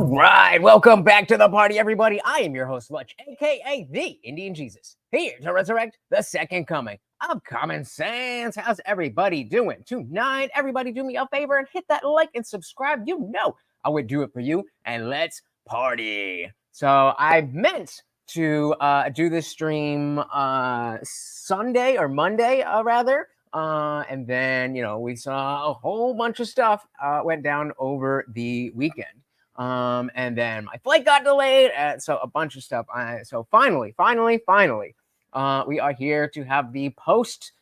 right, welcome back to the party, everybody. I am your host, Lutch, aka the Indian Jesus, here to resurrect the second coming of common sense. How's everybody doing tonight? Everybody, do me a favor and hit that like and subscribe. You know I would do it for you, and let's party. So I meant to do this stream Sunday or Monday, rather. And then, we saw a whole bunch of stuff went down over the weekend. And then my flight got delayed, so a bunch of stuff. So finally, we are here to have the post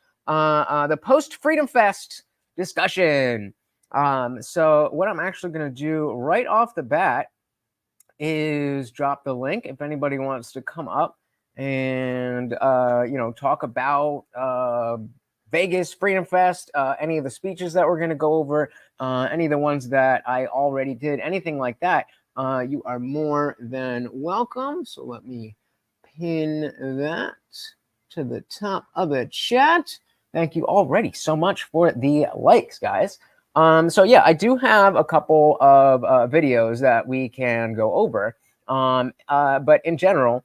Freedom Fest discussion. So what I'm actually going to do right off the bat is drop the link if anybody wants to come up and talk about Vegas Freedom Fest, any of the speeches that we're going to go over, any of the ones that I already did, anything like that, you are more than welcome. So let me pin that to the top of the chat. Thank you already so much for the likes, guys. So yeah, I do have a couple of videos that we can go over, but in general,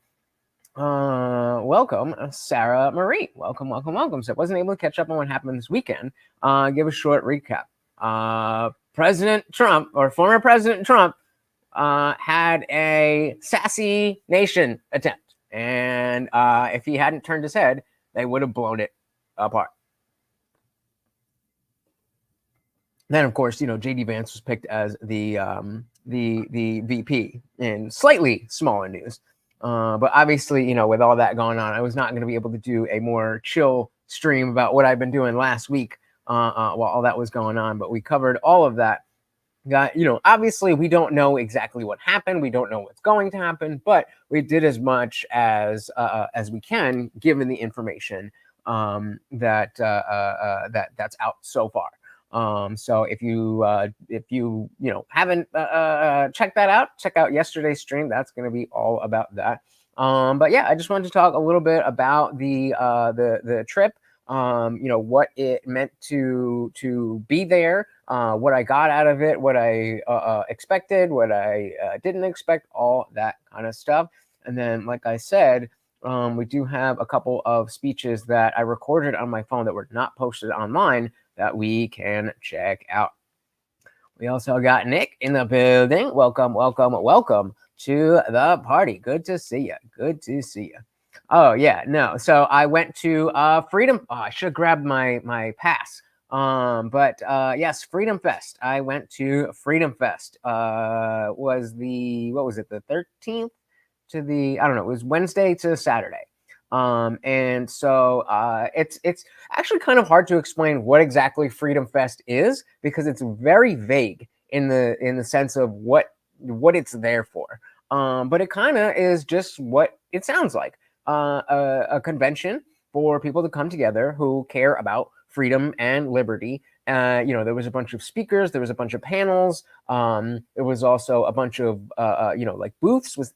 welcome, Sarah Marie. Welcome. So I wasn't able to catch up on what happened this weekend. Give a short recap. President Trump, or former President Trump, had a sassy nation attempt. And if he hadn't turned his head, they would have blown it apart. Then, of course, J.D. Vance was picked as the VP in slightly smaller news. But obviously, with all that going on, I was not going to be able to do a more chill stream about what I've been doing last week while all that was going on. But we covered all of that. Obviously, we don't know exactly what happened. We don't know what's going to happen, but we did as much as we can, given the information that's out so far. So if you haven't checked that out, check out yesterday's stream. That's going to be all about that. But yeah, I just wanted to talk a little bit about the trip. What it meant to be there, what I got out of it, what I expected, what I didn't expect, all that kind of stuff. And then, like I said, we do have a couple of speeches that I recorded on my phone that were not posted online that we can check out. We also got Nick in the building. Welcome to the party. Good to see you. Oh yeah, no. So I went to Freedom. Oh, I should have grabbed my pass. But yes, Freedom Fest. I went to Freedom Fest. Was the 13th to the, I don't know. It was Wednesday to Saturday. And so it's actually kind of hard to explain what exactly Freedom Fest is, because it's very vague in the sense of what it's there for. But it kind of is just what it sounds like, a convention for people to come together who care about freedom and liberty. There was a bunch of speakers, there was a bunch of panels. There was also a bunch of like booths with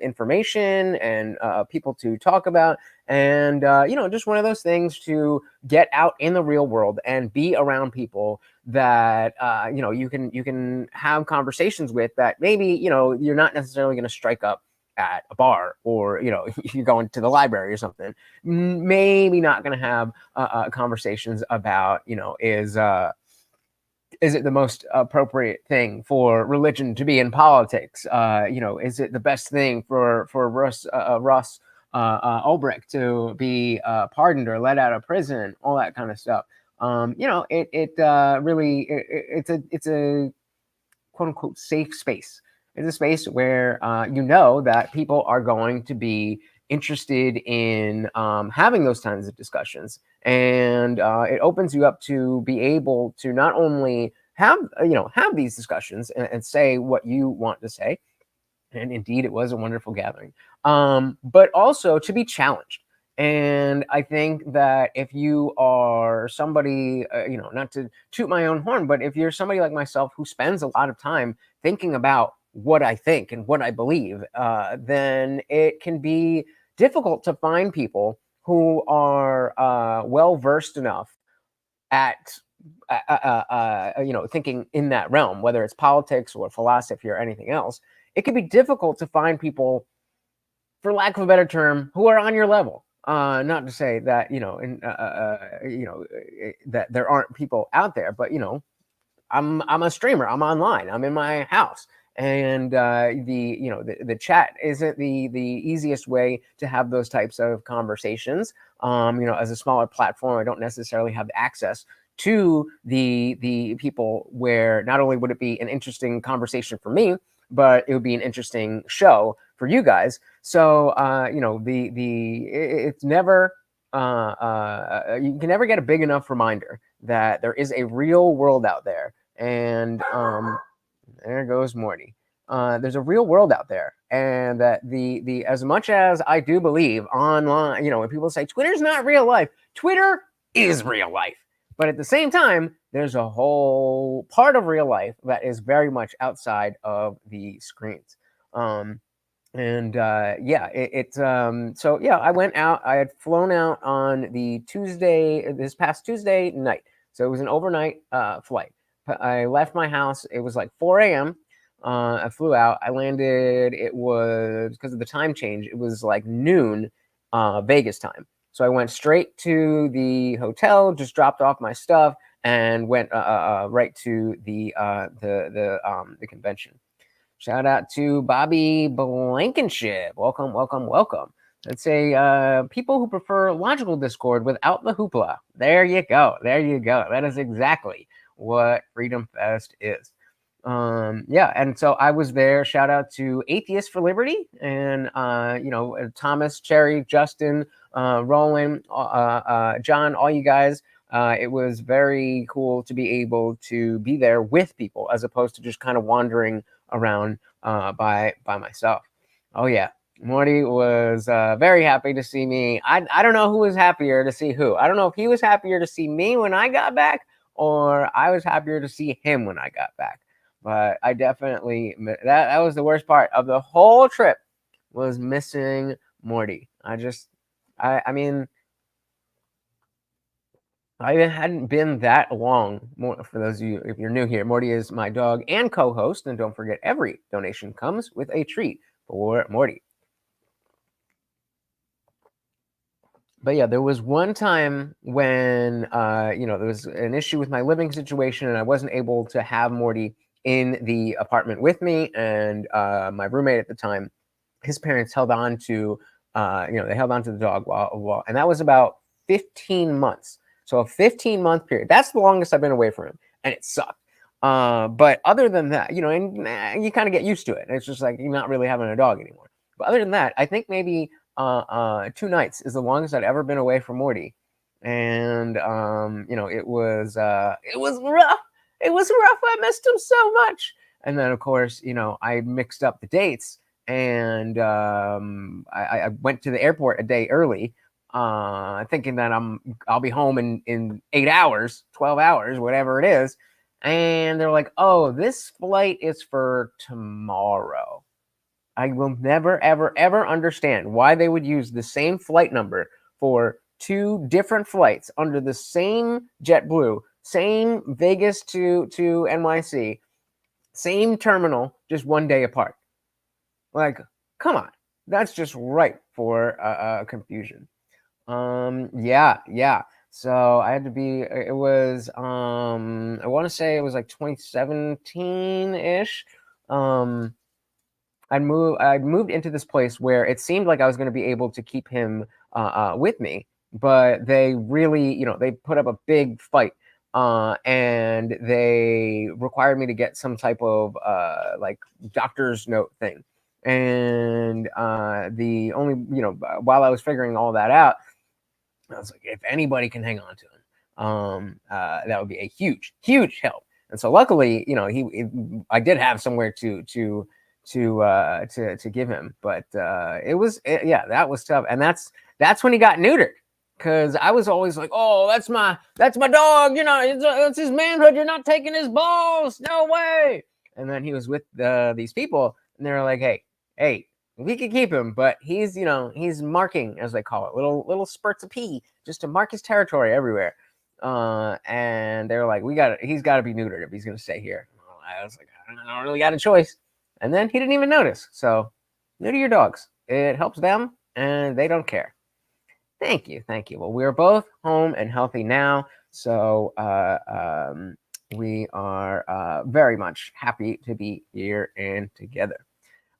information and people to talk about, and just one of those things to get out in the real world and be around people that you can have conversations with, that maybe you're not necessarily going to strike up at a bar, or if you're going to the library or something, maybe not going to have conversations about is it the most appropriate thing for religion to be in politics? Is it the best thing for Russ Ulbricht to be pardoned or let out of prison? All that kind of stuff. It's a quote unquote safe space. It's a space where that people are going to be interested in having those kinds of discussions, and it opens you up to be able to not only have these discussions and say what you want to say, and indeed it was a wonderful gathering, but also to be challenged. And I think that if you are somebody, not to toot my own horn, but if you're somebody like myself who spends a lot of time thinking about what I think and what I believe, then it can be difficult to find people who are well versed enough at thinking in that realm, whether it's politics or philosophy or anything else. it can be difficult to find people, for lack of a better term, who are on your level. Not to say that, that there aren't people out there, but, I'm a streamer. I'm online. I'm in my house, and the chat isn't the easiest way to have those types of conversations. As a smaller platform, I don't necessarily have access to the people where not only would it be an interesting conversation for me, but it would be an interesting show for you guys. So it's never you can never get a big enough reminder that there is a real world out there. And there goes Morty. There's a real world out there, and that the as much as I do believe online, when people say Twitter's not real life, Twitter is real life. But at the same time, there's a whole part of real life that is very much outside of the screens. So I went out. I had flown out on this past Tuesday night. So it was an overnight flight. I left my house. It was like 4 a.m. I flew out. I landed. It was, because of the time change, it was like noon Vegas time. So I went straight to the hotel, just dropped off my stuff, and went right to the convention. Shout out to Bobby Blankenship. Welcome, welcome, welcome. Let's say people who prefer logical discord without the hoopla. There you go. There you go. That is exactly what FreedomFest is. And so I was there. Shout out to Atheists For Liberty and Thomas, Cherry, Justin, Roland, John, all you guys. It was very cool to be able to be there with people as opposed to just kind of wandering around by myself. Oh yeah, Morty was very happy to see me. I don't know who was happier to see who. I don't know if he was happier to see me when I got back, or I was happier to see him when I got back. But I definitely, that was the worst part of the whole trip, was missing Morty. I mean, I hadn't been that long. For those of you, if you're new here, Morty is my dog and co-host. And don't forget, every donation comes with a treat for Morty. But yeah, there was one time when, there was an issue with my living situation, and I wasn't able to have Morty in the apartment with me. And my roommate at the time, his parents held on to, they held on to the dog while, and that was about 15 months. So a 15-month period. That's the longest I've been away from him, and it sucked. But other than that, and you kind of get used to it. It's just like you're not really having a dog anymore. But other than that, I think maybe 2 nights is the longest I'd ever been away from Morty. And it was rough. It was rough. I missed him so much. And then of course, I mixed up the dates, and I went to the airport a day early, thinking that I'll be home in 8 hours, 12 hours, whatever it is. And they're like, oh, this flight is for tomorrow. I will never, ever, ever understand why they would use the same flight number for 2 different flights under the same JetBlue, same Vegas to NYC, same terminal, just 1 day apart. Like, come on. That's just ripe for confusion. Yeah. So I had to be, it was, I want to say it was like 2017-ish. I moved into this place where it seemed like I was going to be able to keep him with me, but they really, they put up a big fight, and they required me to get some type of like doctor's note thing. And the only, while I was figuring all that out, I was like, if anybody can hang on to him, that would be a huge, huge help. And so luckily, I did have somewhere to give him, but that was tough. And that's when he got neutered, because I was always like, oh, that's my dog, it's his manhood, you're not taking his balls, no way. And then he was with these people, and they're like, hey, we could keep him, but he's marking, as they call it, little spurts of pee, just to mark his territory everywhere. And they're like, he's got to be neutered if he's going to stay here. I was like, I don't really got a choice. And then he didn't even notice. So neuter your dogs. It helps them and they don't care. Thank you. Thank you. Well, we're both home and healthy now. So we are very much happy to be here and together.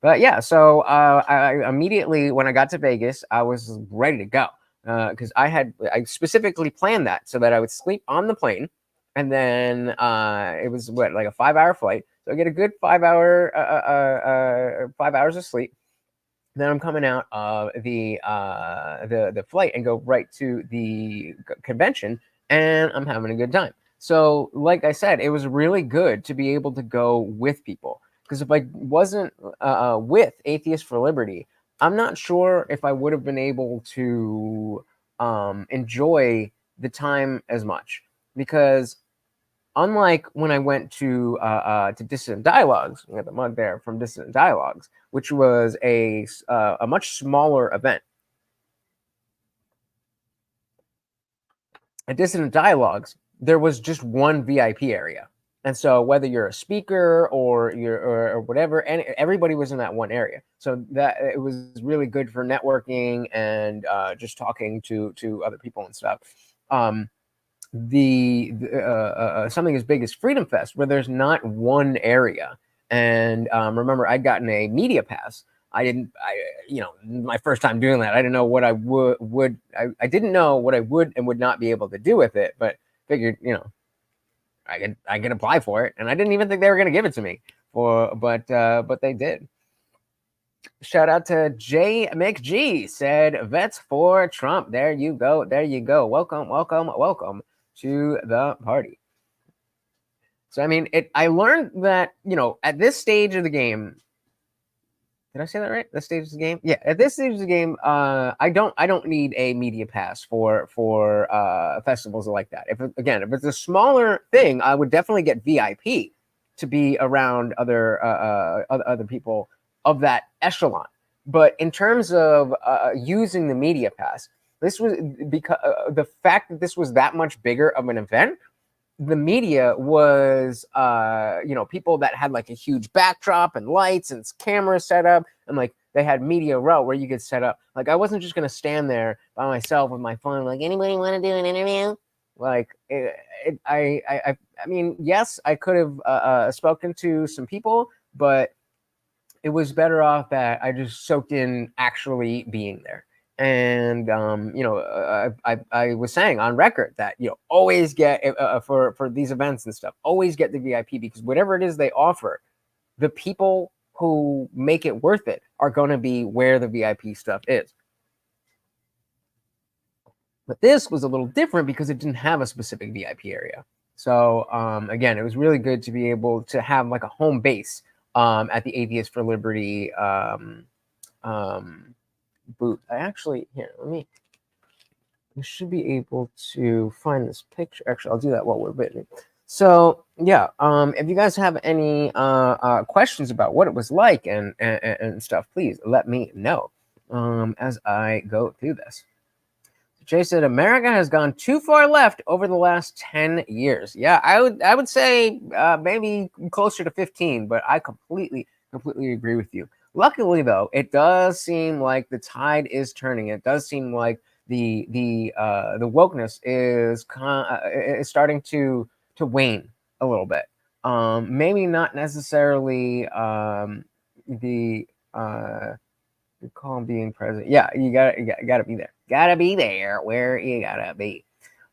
But yeah, so I immediately, when I got to Vegas, I was ready to go because I specifically planned that so that I would sleep on the plane, and then it was like a 5-hour flight, so I get a good 5 hours of sleep. Then I'm coming out of the flight and go right to the convention, and I'm having a good time. So, like I said, it was really good to be able to go with people. Because if I wasn't with Atheists for Liberty, I'm not sure if I would have been able to enjoy the time as much. Because unlike when I went to Dissident Dialogues, we got the mug there from Dissident Dialogues, which was a much smaller event. At Dissident Dialogues, there was just one VIP area. And so whether you're a speaker or whatever, and everybody was in that one area. So that it was really good for networking and just talking to other people and stuff. Something as big as FreedomFest, where there's not one area. And remember, I'd gotten a media pass. My first time doing that, I didn't know what I I didn't know what I would and would not be able to do with it, but figured, I could apply for it, and I didn't even think they were going to give it to me. But they did. Shout out to J McG, said vets for Trump. There you go. Welcome to the party. So I mean, I learned that at this stage of the game. Did I say that right? This stage of the game? Yeah, at this stage of the game, I don't need a media pass for festivals like that. If it's a smaller thing, I would definitely get VIP to be around other people of that echelon. But in terms of using the media pass, this was because the fact that this was that much bigger of an event. The media was, people that had like a huge backdrop and lights and cameras set up, and like they had media row where you could set up. Like I wasn't just gonna stand there by myself with my phone. Like, anybody want to do an interview? Like, I mean, yes, I could have spoken to some people, but it was better off that I just soaked in actually being there. And I was saying on record that always get for these events and stuff, always get the VIP, because whatever it is they offer, the people who make it worth it are going to be where the VIP stuff is. But this was a little different because it didn't have a specific VIP area. So again, it was really good to be able to have like a home base at the Atheists for Liberty booth. I should be able to find this picture. Actually, I'll do that while we're bidding. So yeah, if you guys have any questions about what it was like and stuff, please let me know as I go through this. Jay said America has gone too far left over the last 10 years. Yeah, I would say maybe closer to 15, but I completely agree with you. Luckily, though, it does seem like the tide is turning. It does seem like the wokeness is starting to wane a little bit. Maybe not necessarily the call being present. Yeah, you gotta be there. Gotta be there where you gotta be.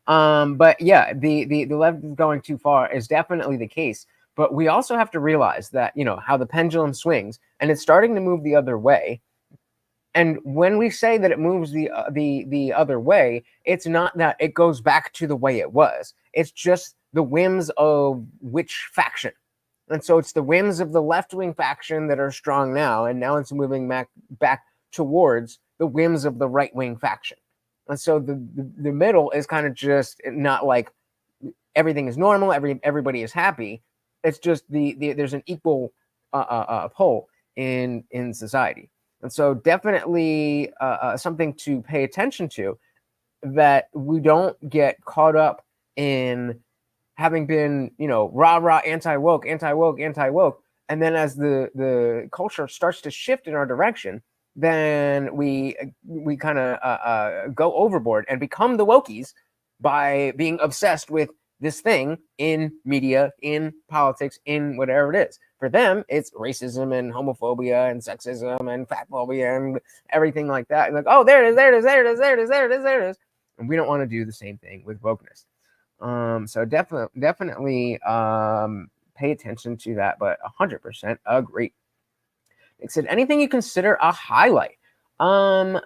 But yeah, the left is going too far is definitely the case. But we also have to realize that, how the pendulum swings, and it's starting to move the other way. And when we say that it moves the other way, it's not that it goes back to the way it was. It's just the whims of which faction. And so it's the whims of the left-wing faction that are strong now, and now it's moving back towards the whims of the right-wing faction. And so the middle is kind of just not like everything is normal, everybody is happy. It's just there's an equal pull in society. And so definitely something to pay attention to, that we don't get caught up in having been, rah-rah, anti-woke, And then as the culture starts to shift in our direction, then we kind of go overboard and become the wokies by being obsessed with this thing in media, in politics, in whatever it is. For them, it's racism and homophobia and sexism and fat phobia and everything like that. And like, oh, there it is, there it is, there it is, there it is, there it is, there it is. And we don't want to do the same thing with wokeness. So definitely pay attention to that, but 100% agree. It said, anything you consider a highlight? I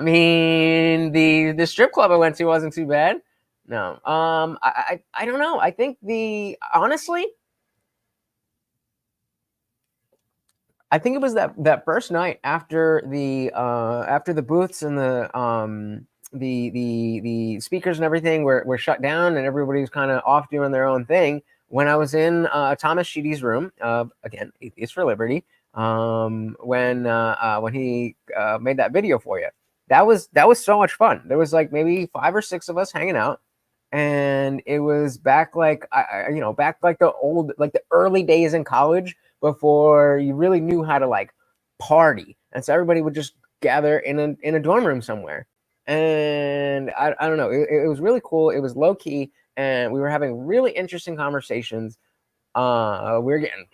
mean, the strip club I went to wasn't too bad. No. I don't know. I think honestly, I think it was that first night after the booths and the speakers and everything were shut down and everybody was kind of off doing their own thing. When I was in Thomas Sheedy's room, again, Atheists For Liberty, when he made that video for you, that was so much fun. There was like maybe 5 or 6 of us hanging out, and it was back like back like the early days in college before you really knew how to like party, and so everybody would just gather in a dorm room somewhere, and I don't know, it was really cool. It was low key. And we were having really interesting conversations. We were getting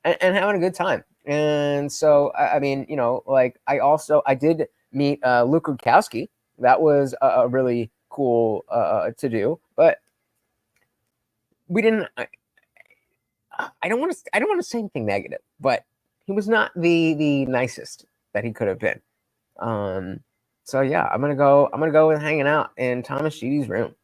and having a good time. And so, I mean, like I did meet Luke Rudkowski. That was a really cool to do. But we didn't. I don't want to say anything negative, but he was not the nicest that he could have been. So yeah, I'm gonna go with hanging out in Thomas Sheedy's room.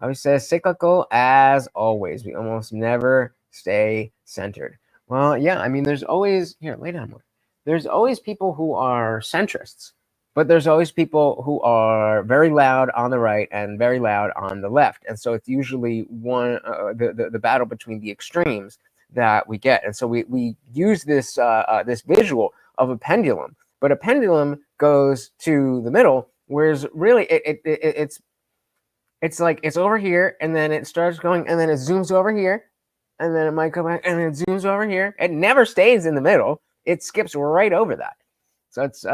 I would say cyclical as always. We almost never stay centered. Well, yeah, I mean, there's always lay down more. There's always people who are centrists, but there's always people who are very loud on the right and very loud on the left. And so it's usually the battle between the extremes that we get. And so we use this this visual of a pendulum, but a pendulum goes to the middle, whereas really it's like it's over here, and then it starts going, and then it zooms over here, and then it might come back, and then it zooms over here. It never stays in the middle. It skips right over that. So it's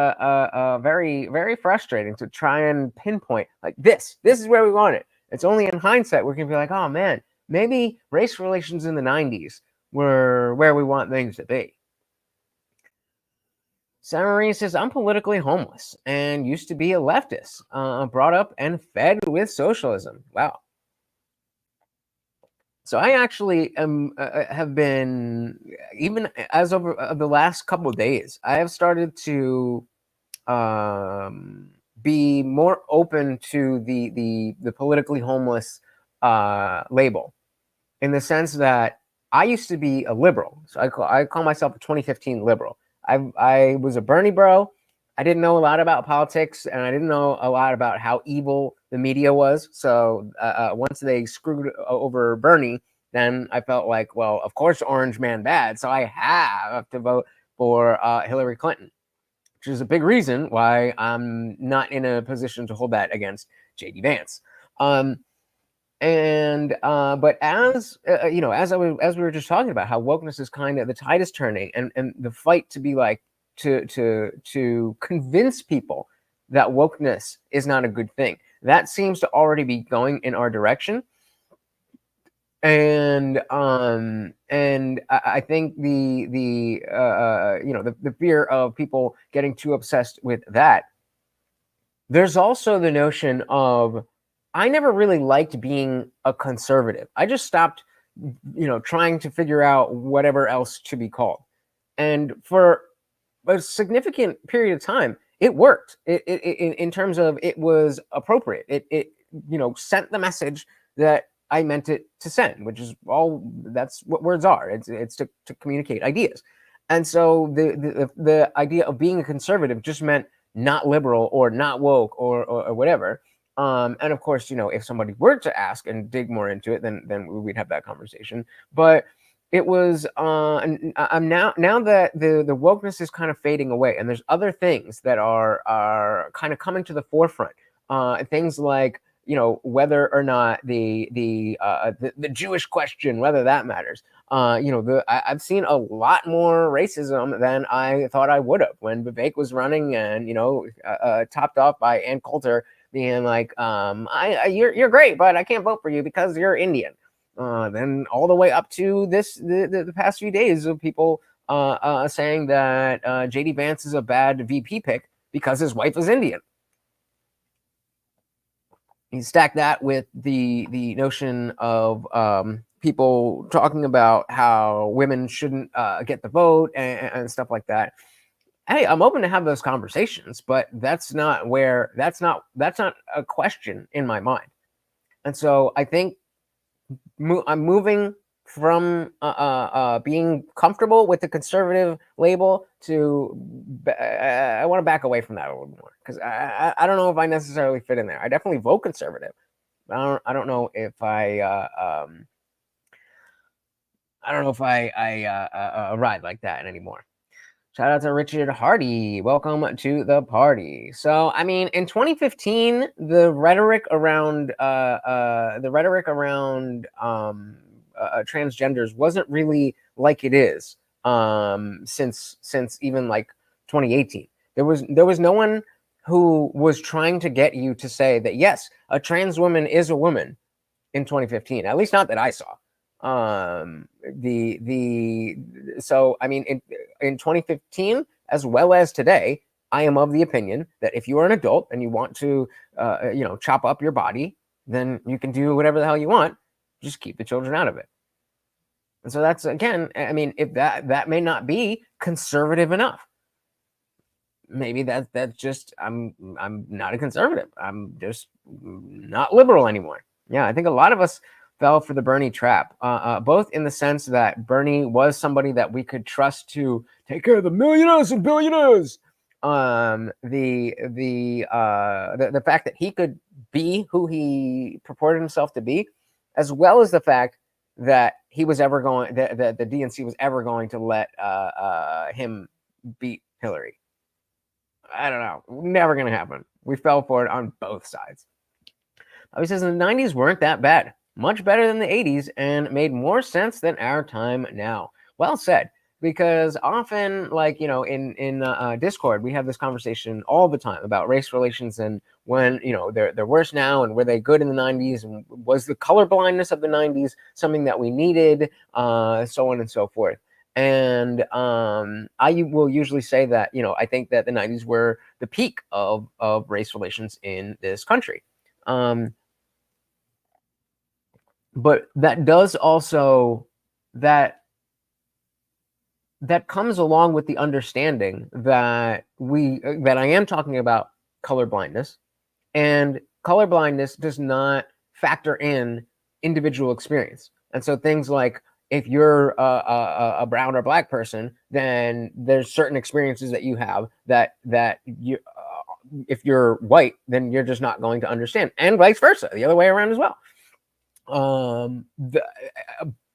very, very frustrating to try and pinpoint like this is where we want it. It's only in hindsight we can be like, oh man, maybe race relations in the 90s were where we want things to be. Sarah Marie says, I'm politically homeless and used to be a leftist, brought up and fed with socialism. Wow. So I actually have been, even as of the last couple of days, I have started to be more open to the politically homeless label, in the sense that I used to be a liberal. So I call myself a 2015 liberal. I was a Bernie bro. I didn't know a lot about politics, and I didn't know a lot about how evil the media was. So once they screwed over Bernie, then I felt like, well, of course, orange man bad. So I have to vote for Hillary Clinton, which is a big reason why I'm not in a position to hold that against J.D. Vance. But as we were just talking about how wokeness is kind of, the tide is turning, and the fight to be like to convince people that wokeness is not a good thing, that seems to already be going in our direction. And I think the fear of people getting too obsessed with that. There's also the notion of, I never really liked being a conservative. I just stopped, trying to figure out whatever else to be called. And for a significant period of time, it worked. It in terms of, it was appropriate. It sent the message that I meant it to send, which is that's what words are. It's to communicate ideas. And so the idea of being a conservative just meant not liberal or not woke or whatever. And of course, if somebody were to ask and dig more into it, then we'd have that conversation. But it was I'm now that the wokeness is kind of fading away, and there's other things that are kind of coming to the forefront. Things like whether or not the Jewish question, whether that matters. I've seen a lot more racism than I thought I would have when Vivek was running, and topped off by Ann Coulter being like, you're great, but I can't vote for you because you're Indian. Then all the way up to the past few days of people saying that JD Vance is a bad VP pick because his wife is Indian. You stack that with the notion of people talking about how women shouldn't get the vote and stuff like that. Hey, I'm open to have those conversations, but that's not a question in my mind. And so I think I'm moving from being comfortable with the conservative label to I want to back away from that a little more, because I don't know if I necessarily fit in there. I definitely vote conservative. I don't know if I ride like that anymore. Shout out to Richard Hardy. Welcome to the party. So, I mean, in 2015, the rhetoric around transgenders wasn't really like it is since even like 2018. There was no one who was trying to get you to say that yes, a trans woman is a woman in 2015. At least not that I saw. So I mean, in 2015 as well as today, I am of the opinion that if you are an adult and you want to chop up your body, then you can do whatever the hell you want. Just keep the children out of it. And so that's, again, I mean, if that may not be conservative enough. Maybe that's just I'm not a conservative. I'm just not liberal anymore. Yeah, I think a lot of us fell for the Bernie trap, both in the sense that Bernie was somebody that we could trust to take care of the millionaires and billionaires. The fact that he could be who he purported himself to be, as well as the fact that he was ever going, that the DNC was ever going to let him beat Hillary. I don't know. Never going to happen. We fell for it on both sides. He says the 90s weren't that bad. Much better than the 80s and made more sense than our time now. Well said. Because often, like, in Discord, we have this conversation all the time about race relations and when, they're worse now, and were they good in the 90s, and was the color blindness of the 90s something that we needed, so on and so forth. And I will usually say that, I think that the 90s were the peak of race relations in this country. But that does also, that comes along with the understanding that I am talking about color blindness, and color blindness does not factor in individual experience. And so things like, if you're a brown or black person, then there's certain experiences that you have that you, if you're white, then you're just not going to understand, and vice versa, the other way around as well.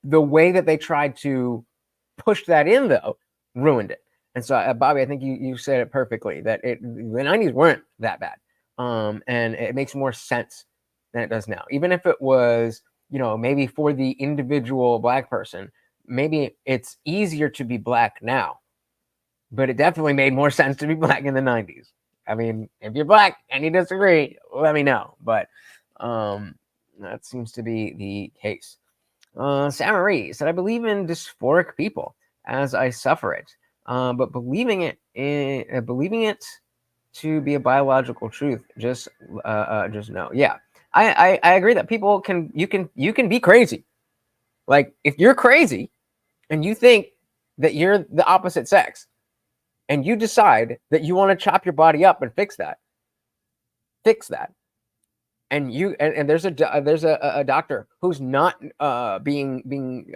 The way that they tried to push that in, though, ruined it. And so, Bobby, I think you said it perfectly, that the 90s weren't that bad. And it makes more sense than it does now. Even if it was, maybe for the individual black person, maybe it's easier to be black now, but it definitely made more sense to be black in the 90s. I mean, if you're black and you disagree, let me know. But that seems to be the case. Samarie said, I believe in dysphoric people as I suffer it, but believing it to be a biological truth, just no. Yeah, I agree that people you can be crazy. Like, if you're crazy and you think that you're the opposite sex, and you decide that you want to chop your body up and fix that. And there's a doctor who's not being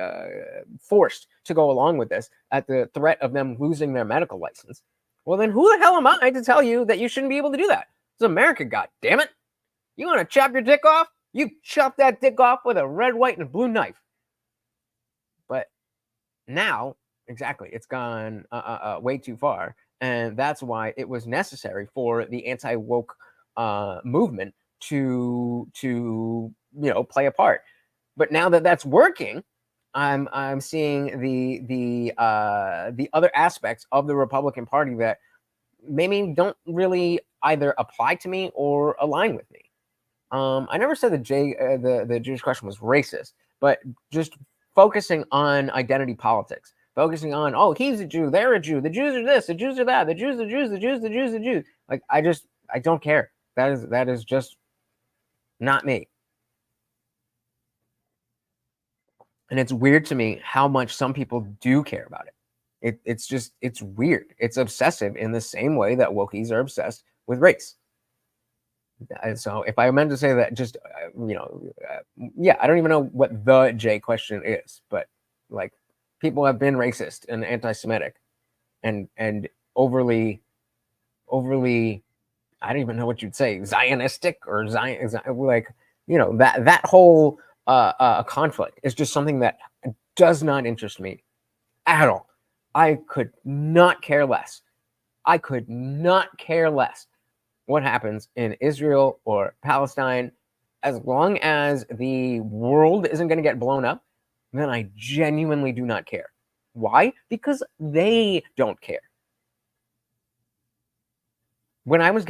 forced to go along with this at the threat of them losing their medical license. Well, then who the hell am I to tell you that you shouldn't be able to do that? It's America, goddammit. You want to chop your dick off? You chop that dick off with a red, white, and blue knife. But now, exactly, it's gone way too far, and that's why it was necessary for the anti-woke movement to play a part. But now that that's working, I'm seeing the other aspects of the Republican Party that maybe don't really either apply to me or align with me. I never said the Jewish question was racist, but just focusing on identity politics, focusing on, oh, he's a Jew, they're a Jew, the Jews are this, the Jews are that, the Jews, the Jews, the Jews, the Jews, the Jews. Like, I don't care. That is just not me. And it's weird to me how much some people do care about it. It's weird. It's obsessive in the same way that wokies are obsessed with race. So if I meant to say that, just yeah, I don't even know what the J question is, but like, people have been racist and anti-Semitic, and overly, I don't even know what you'd say, Zionistic or Zion, like, that whole conflict is just something that does not interest me at all. I could not care less. What happens in Israel or Palestine, as long as the world isn't going to get blown up, then I genuinely do not care. Why? Because they don't care. When I was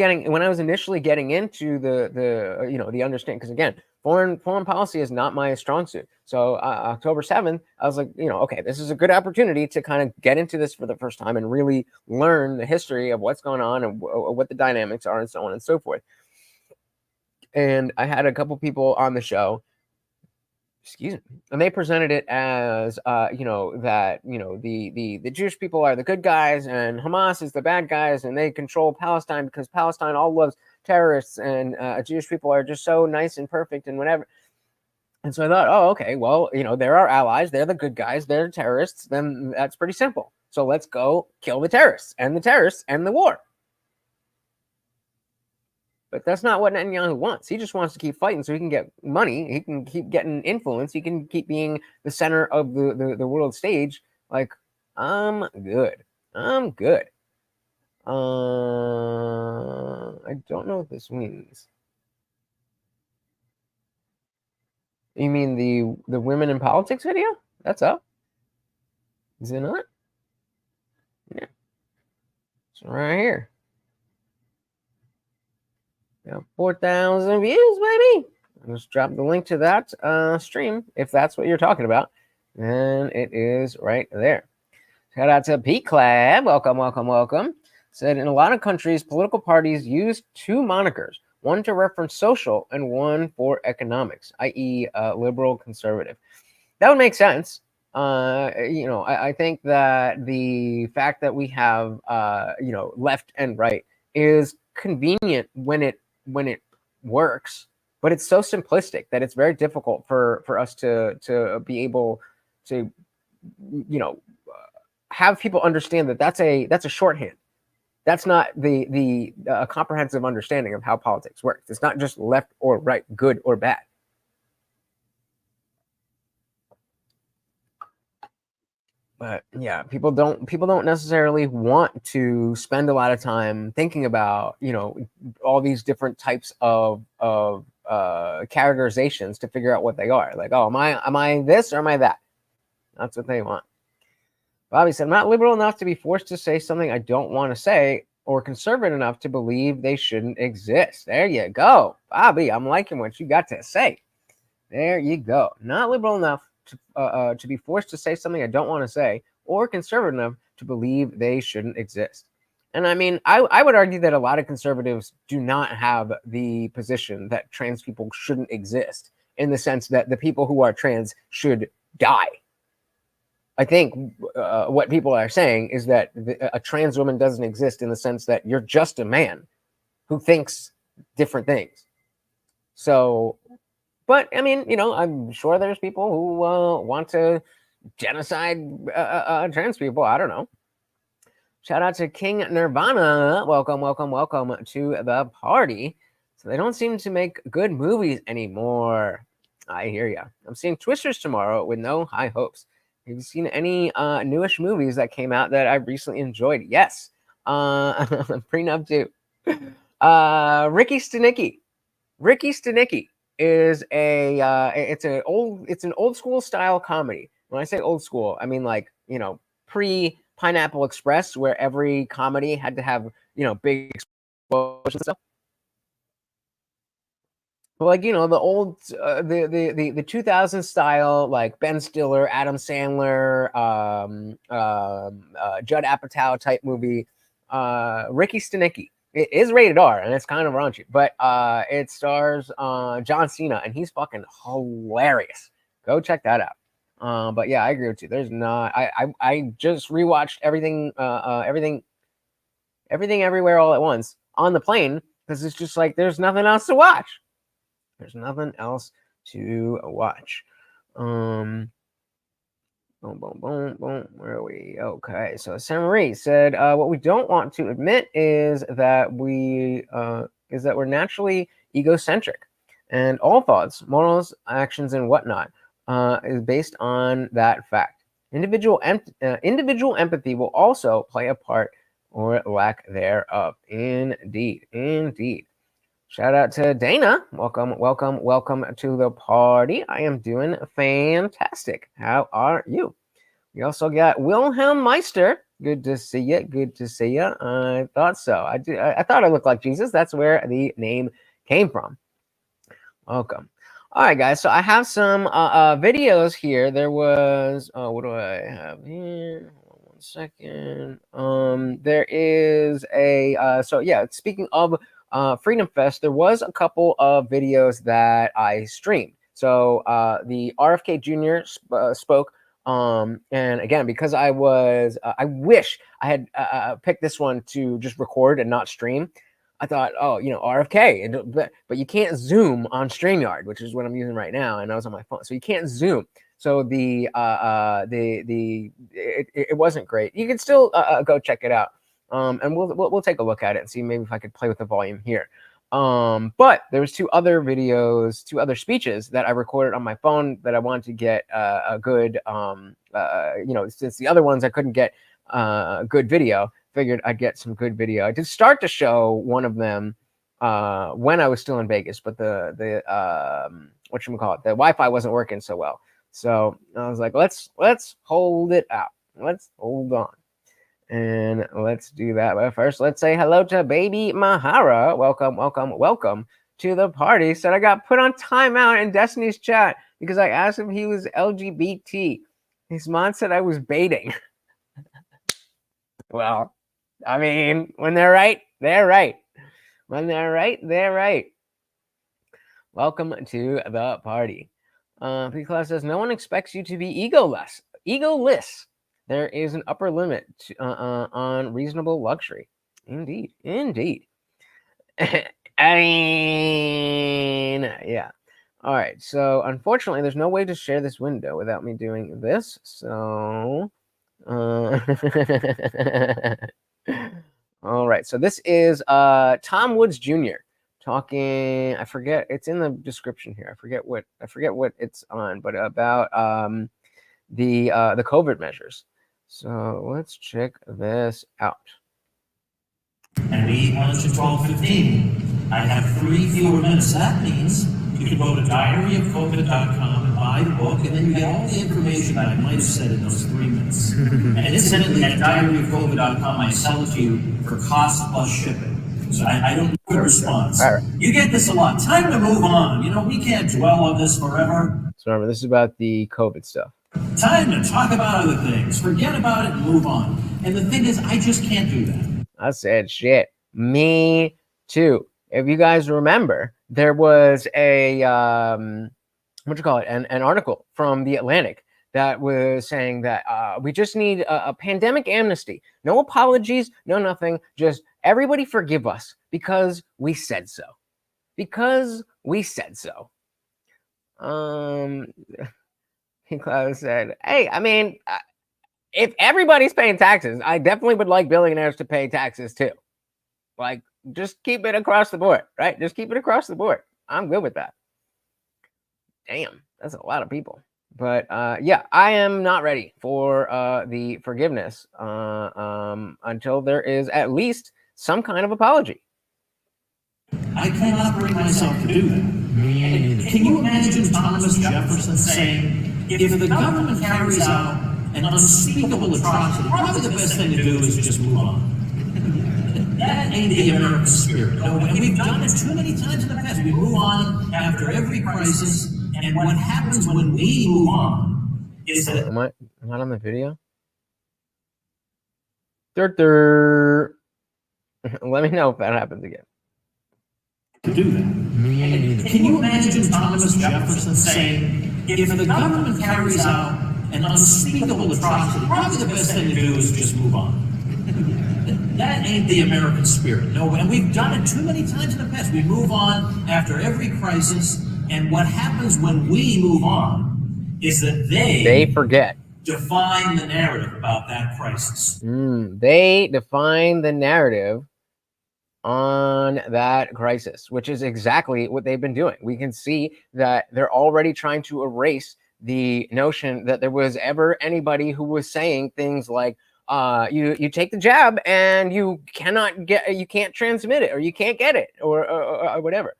initially getting into the understanding, because again, foreign policy is not my strong suit. So October 7th, I was like, okay, this is a good opportunity to kind of get into this for the first time and really learn the history of what's going on and what the dynamics are and so on and so forth. And I had a couple people on the show, and they presented it as the Jewish people are the good guys and Hamas is the bad guys, and they control Palestine because Palestine all loves terrorists, and Jewish people are just so nice and perfect and whatever. And so I thought, oh, okay, well, they're our allies, they're the good guys, they're terrorists, then that's pretty simple. So let's go kill the terrorists and the war. But that's not what Netanyahu wants. He just wants to keep fighting so he can get money. He can keep getting influence. He can keep being the center of the world stage. Like, I'm good. I don't know what this means. You mean the women in politics video? That's up. Is it not? Yeah. It's right here. 4,000 views, baby. I'll just drop the link to that stream if that's what you're talking about. And it is right there. Shout out to Pete Clab. Welcome. Said in a lot of countries, political parties use two monikers, one to reference social and one for economics, i.e. Liberal conservative. That would make sense. I think that the fact that we have left and right is convenient when it works, but it's so simplistic that it's very difficult for us to be able to have people understand that that's a shorthand. That's not the comprehensive understanding of how politics works. It's not just left or right, good or bad. But yeah, people don't necessarily want to spend a lot of time thinking about all these different types of categorizations to figure out what they are. Like, oh, am I this or am I that? That's what they want. Bobby said, I'm not liberal enough to be forced to say something I don't want to say, or conservative enough to believe they shouldn't exist. There you go, Bobby. I'm liking what you got to say. There you go. Not liberal enough to be forced to say something I don't want to say, or conservative enough to believe they shouldn't exist. And I mean, I would argue that a lot of conservatives do not have the position that trans people shouldn't exist, in the sense that the people who are trans should die. I think what people are saying is that a trans woman doesn't exist in the sense that you're just a man who thinks different things. So, but I mean, I'm sure there's people who want to genocide trans people. I don't know. Shout out to King Nirvana. Welcome to the party. So they don't seem to make good movies anymore. I hear ya. I'm seeing Twisters tomorrow with no high hopes. Have you seen any newish movies that came out that I recently enjoyed? Yes. Prenup 2. Ricky Stenicki. Ricky Stenicki is it's an old school style comedy. When I say old school, I mean like, you know, pre Pineapple Express, where every comedy had to have, you know, big explosions and stuff. Like, you know, the old the 2000 style, like Ben Stiller, Adam Sandler, Judd Apatow type movie. Ricky Stenicki. It is rated R and it's kind of raunchy, but it stars John Cena and he's fucking hilarious. Go check that out. But yeah, I agree with you. There's not. I just rewatched everything everywhere all at once on the plane because it's just like there's nothing else to watch. There's nothing else to watch. Boom, boom, boom, boom. Where are we? Okay, so Sam Marie said, "What we don't want to admit is that we're naturally egocentric, and all thoughts, morals, actions, and whatnot is based on that fact. Individual empathy will also play a part, or lack thereof. Indeed, indeed." Shout out to Dana. Welcome to the party. I am doing fantastic. How are you? We also got Wilhelm Meister. Good to see you. Good to see you. I thought so. I thought I looked like Jesus. That's where the name came from. Welcome. All right, guys. So I have some videos here. There was what do I have here? Hold on 1 second. There is a so yeah. Speaking of FreedomFest, there was a couple of videos that I streamed. So the RFK Jr. Spoke. And again, because I wish I had picked this one to just record and not stream. I thought, oh, you know, RFK, but you can't zoom on StreamYard, which is what I'm using right now, and I was on my phone, so you can't zoom. So it wasn't great. You can still go check it out, and we'll take a look at it and see maybe if I could play with the volume here. But there was two other speeches that I recorded on my phone that I wanted to get a good, you know, since the other ones I couldn't get good video. Figured I'd get some good video. I did start to show one of them when I was still in Vegas, but the whatchamacallit, the Wi-Fi wasn't working so well. So I was like, let's hold it out. Let's hold on. And let's do that. But first, let's say hello to Baby Mahara. Welcome to the party. Said I got put on timeout in Destiny's chat because I asked him he was LGBT. His mom said I was baiting. Well, I mean, when they're right, they're right. When they're right, they're right. Welcome to the party. P-Class says, no one expects you to be egoless. There is an upper limit on reasonable luxury. Indeed. I mean, yeah. All right. So, unfortunately, there's no way to share this window without me doing this. So... all right, so this is Tom Woods Jr. talking. I forget, it's in the description here. I forget what it's on, but about the COVID measures. So let's check this out. And we eat lunch at 12:15. I have 3 fewer minutes. That means you can go to diaryofcovid.com and buy the book, and then you get all the information that I might have said in those 3 minutes. And incidentally, at diaryofcovid.com, I sell it to you for cost plus shipping. So I don't get a response. All right. You get this a lot. Time to move on. You know, we can't dwell on this forever. So remember, this is about the COVID stuff. Time to talk about other things. Forget about it and move on. And the thing is, I just can't do that. I said shit. Me too. If you guys remember, there was a an article from The Atlantic that was saying that we just need a pandemic amnesty. No apologies, no nothing. Just everybody forgive us because we said so. Because we said so. Klaus said, hey, I mean, if everybody's paying taxes, I definitely would like billionaires to pay taxes too. Like, just keep it across the board, right? Just keep it across the board. I'm good with that. Damn, that's a lot of people. But yeah, I am not ready for the forgiveness until there is at least some kind of apology. I cannot bring myself to do that. Can you imagine Thomas Jefferson saying, if the government carries out an unspeakable atrocity, probably the best thing to do is just move on? That ain't the American spirit. No, and we've done it too many times in the past. We move on after every crisis, and what happens when we move on is that... Am I on the video? Let me know if that happens again. To do that. Can you imagine Thomas Jefferson saying, if the government carries out an unspeakable atrocity, probably the best thing to do is just move on? That ain't the American spirit. No, and we've done it too many times in the past. We move on after every crisis, and what happens when we move on is that they forget. Define the narrative about that crisis. They define the narrative on that crisis, which is exactly what they've been doing. We can see that they're already trying to erase the notion that there was ever anybody who was saying things like, you take the jab and you can't transmit it, or you can't get it, or whatever.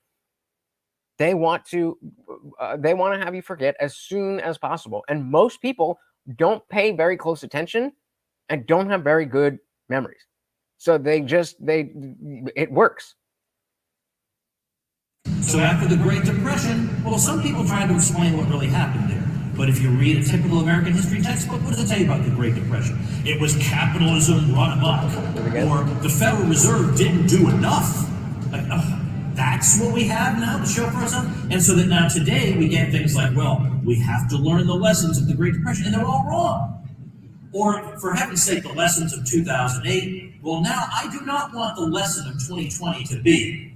They want to have you forget as soon as possible. And most people don't pay very close attention and don't have very good memories. So it works. So after the Great Depression, well, some people try to explain what really happened there. But if you read a typical American history textbook, what does it tell you about the Great Depression? It was capitalism run amok, or the Federal Reserve didn't do enough. Like, that's what we have now to show for ourselves? And so that now today we get things like, well, we have to learn the lessons of the Great Depression, and they're all wrong. Or, for heaven's sake, the lessons of 2008. Well, now I do not want the lesson of 2020 to be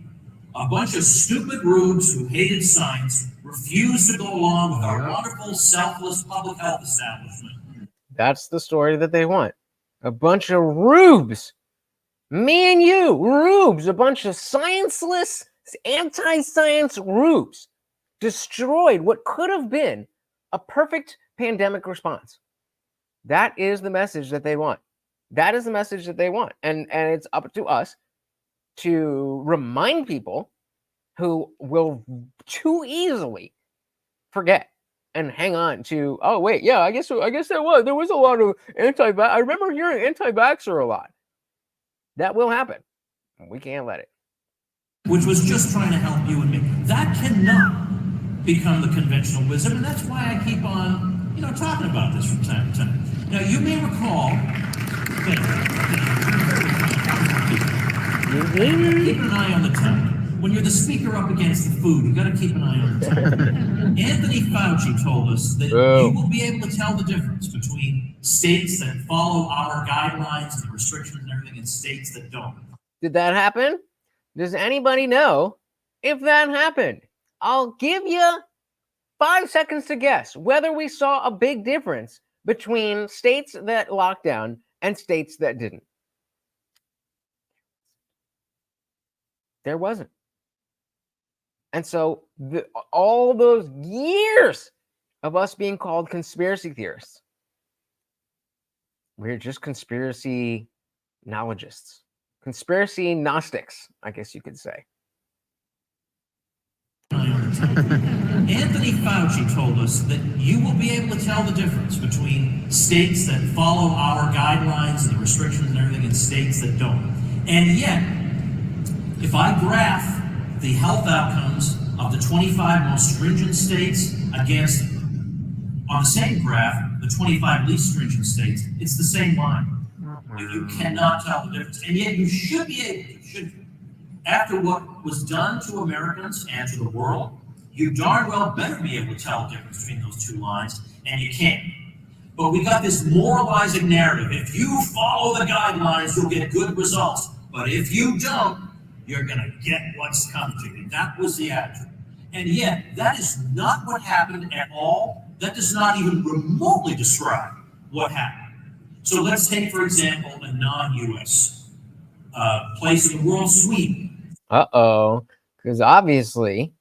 a bunch of stupid rubes who hated science, refused to go along with our wonderful, selfless public health establishment. That's the story that they want. A bunch of rubes. Me and you, rubes. A bunch of scienceless, anti-science rubes. Destroyed what could have been a perfect pandemic response. That is the message that they want. That is the message that they want. And it's up to us to remind people who will too easily forget and hang on to, oh wait, yeah, I guess there was a lot of anti-vax. I remember hearing anti-vaxxer a lot. That will happen. We can't let it. Which was just trying to help you and me. That cannot become the conventional wisdom, and that's why I keep on, talking about this from time to time. Now, you may recall, keep an eye on the tongue. When you're the speaker up against the food, you got to keep an eye on the tongue. Anthony Fauci told us that you will be able to tell the difference between states that follow our guidelines and restrictions and everything, and states that don't. Did that happen? Does anybody know if that happened? I'll give you 5 seconds to guess whether we saw a big difference between states that locked down and states that didn't. There wasn't. And so all those years of us being called conspiracy theorists, we're just conspiracy knowledgists, conspiracy Gnostics, I guess you could say. Anthony Fauci told us that you will be able to tell the difference between states that follow our guidelines and the restrictions and everything and states that don't. And yet, if I graph the health outcomes of the 25 most stringent states against, on the same graph, the 25 least stringent states, it's the same line. You cannot tell the difference. And yet you should be able to, shouldn't you? After what was done to Americans and to the world, you darn well better be able to tell the difference between those two lines, and you can't. But we got this moralizing narrative. If you follow the guidelines, you'll get good results. But if you don't, you're going to get what's coming to you. That was the attitude. And yet, that is not what happened at all. That does not even remotely describe what happened. So let's take, for example, a non-U.S. Place in the world, Sweden. Because obviously,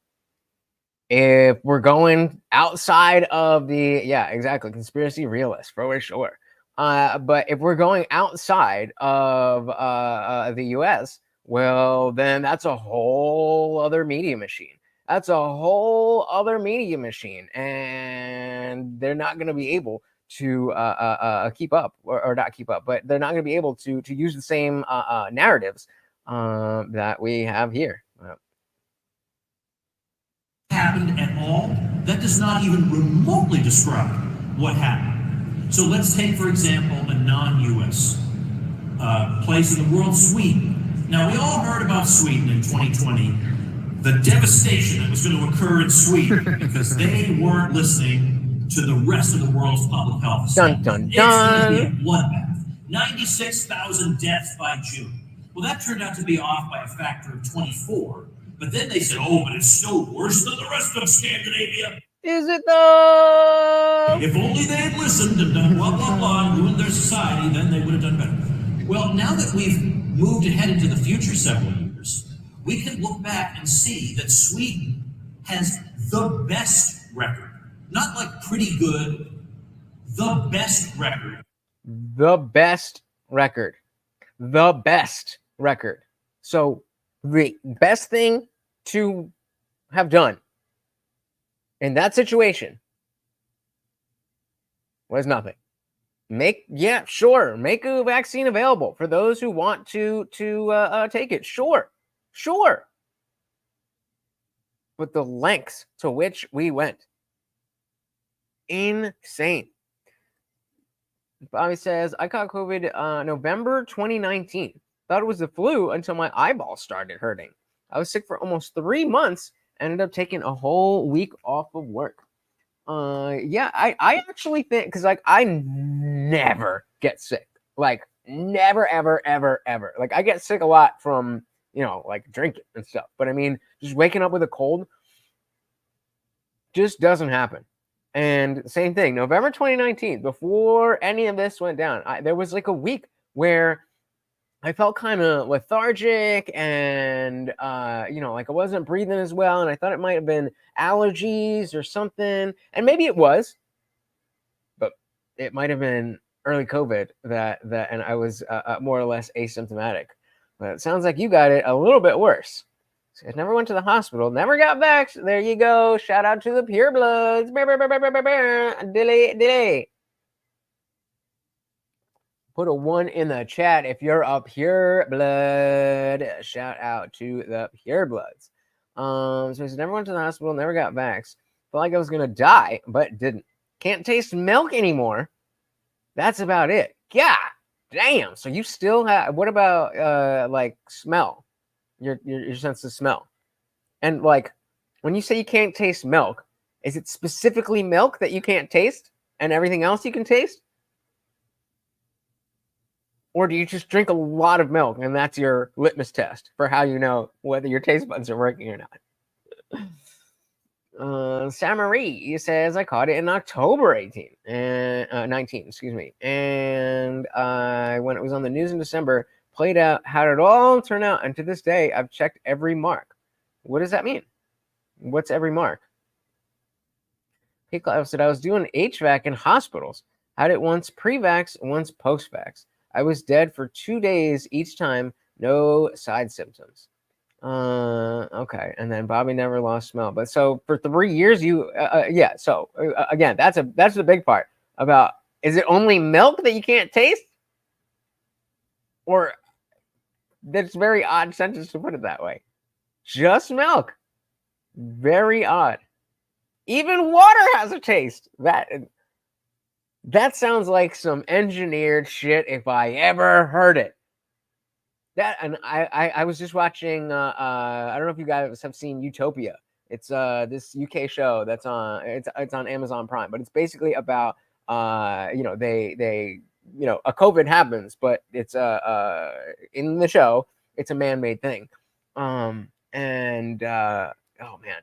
if we're going outside of conspiracy realist for sure. But if we're going outside of the U.S., Well, then that's a whole other media machine. That's a whole other media machine, and they're not going to be able to keep up, or not keep up, but they're not going to be able to use the same narratives that we have here. Happened at all, that does not even remotely describe what happened. So let's take, for example, a non-U.S. Place in the world, Sweden. Now, we all heard about Sweden in 2020, the devastation that was going to occur in Sweden because they weren't listening to the rest of the world's public health. Dun, dun, It's going to be a dun. bloodbath. 96,000 deaths by June. Well, that turned out to be off by a factor of 24. But then they said, oh, but it's still worse than the rest of Scandinavia. Is it though? If only they had listened and done blah, blah, blah, and ruined their society, then they would have done better. Well, now that we've moved ahead into the future several years, we can look back and see that Sweden has the best record. Not like pretty good, the best record. The best record. The best record. So the best thing to have done in that situation was nothing. Make a vaccine available for those who want to take it. Sure. But the lengths to which we went, insane. Bobby says, I caught COVID November 2019. Thought it was the flu until my eyeballs started hurting. I was sick for almost 3 months. Ended up taking a whole week off of work. I actually think, because like I never get sick. Like never, ever. Like I get sick a lot from, like drinking and stuff. But I mean, just waking up with a cold just doesn't happen. And same thing, November 2019, before any of this went down, there was like a week where I felt kind of lethargic and, like I wasn't breathing as well. And I thought it might have been allergies or something. And maybe it was, but it might have been early COVID and I was more or less asymptomatic. But it sounds like you got it a little bit worse. So I never went to the hospital, never got vaxxed. There you go. Shout out to the purebloods. Delay. Put a 1 in the chat if you're a pure blood. Shout out to the pure bloods. So he said, never went to the hospital, never got vaxxed. Felt like I was gonna die, but didn't. Can't taste milk anymore. That's about it. God damn. So you still have, what about like smell? Your sense of smell. And like when you say you can't taste milk, is it specifically milk that you can't taste and everything else you can taste? Or do you just drink a lot of milk and that's your litmus test for how you know whether your taste buds are working or not? Samarie says, I caught it in October 19, excuse me. And when it was on the news in December, played out, how did it all turn out? And to this day, I've checked every mark. What does that mean? What's every mark? P-Cloud said, I was doing HVAC in hospitals. Had it once pre-vax, once post-vax. I was dead for 2 days each time, no side symptoms. Okay, and then Bobby never lost smell. But so for 3 years, you, yeah. So again, that's the big part about, is it only milk that you can't taste? Or that's a very odd sentence to put it that way. Just milk. Very odd. Even water has a taste. That sounds like some engineered shit if I ever heard it. And I was just watching, I don't know if you guys have seen Utopia. It's this UK show that's on, it's on Amazon Prime, but it's basically about, they a COVID happens, but it's in the show, it's a man-made thing. Oh man,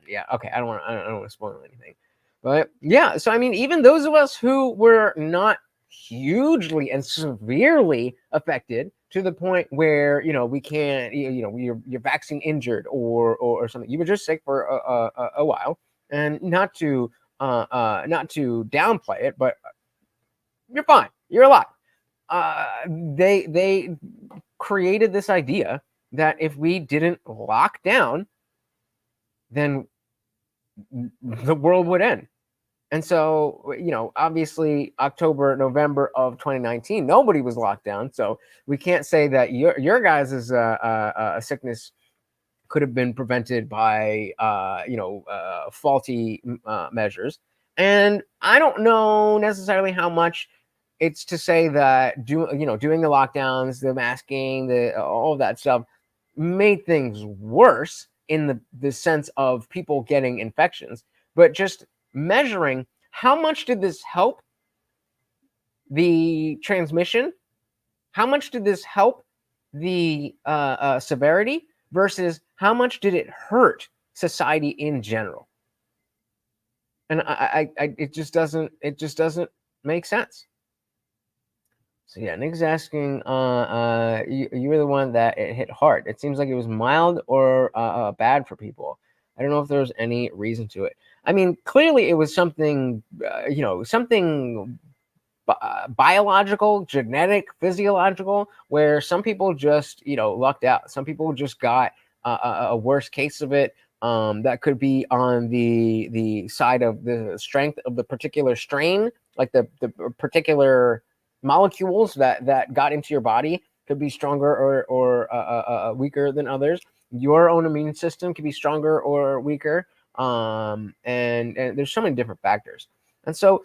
yeah, okay, I don't want to spoil anything. But yeah, so I mean, even those of us who were not hugely and severely affected to the point where we can't, you're vaccine injured or something, you were just sick for a while, and not to downplay it, but you're fine, you're alive. They created this idea that if we didn't lock down, then the world would end. And so, obviously, October, November of 2019, nobody was locked down. So we can't say that your guys' sickness could have been prevented by, faulty measures. And I don't know necessarily how much it's to say that doing the lockdowns, the masking, all of that stuff made things worse in the sense of people getting infections, but just measuring how much did this help the transmission, how much did this help the severity versus how much did it hurt society in general. And it just doesn't make sense. So yeah, Nick's asking, you were the one that it hit hard. It seems like it was mild or bad for people. I don't know if there was any reason to it. I mean, clearly it was something, something biological, genetic, physiological, where some people just, lucked out. Some people just got a worse case of it. That could be on the side of the strength of the particular strain, like the particular molecules that got into your body could be stronger or weaker than others. Your own immune system could be stronger or weaker. And there's so many different factors. And so,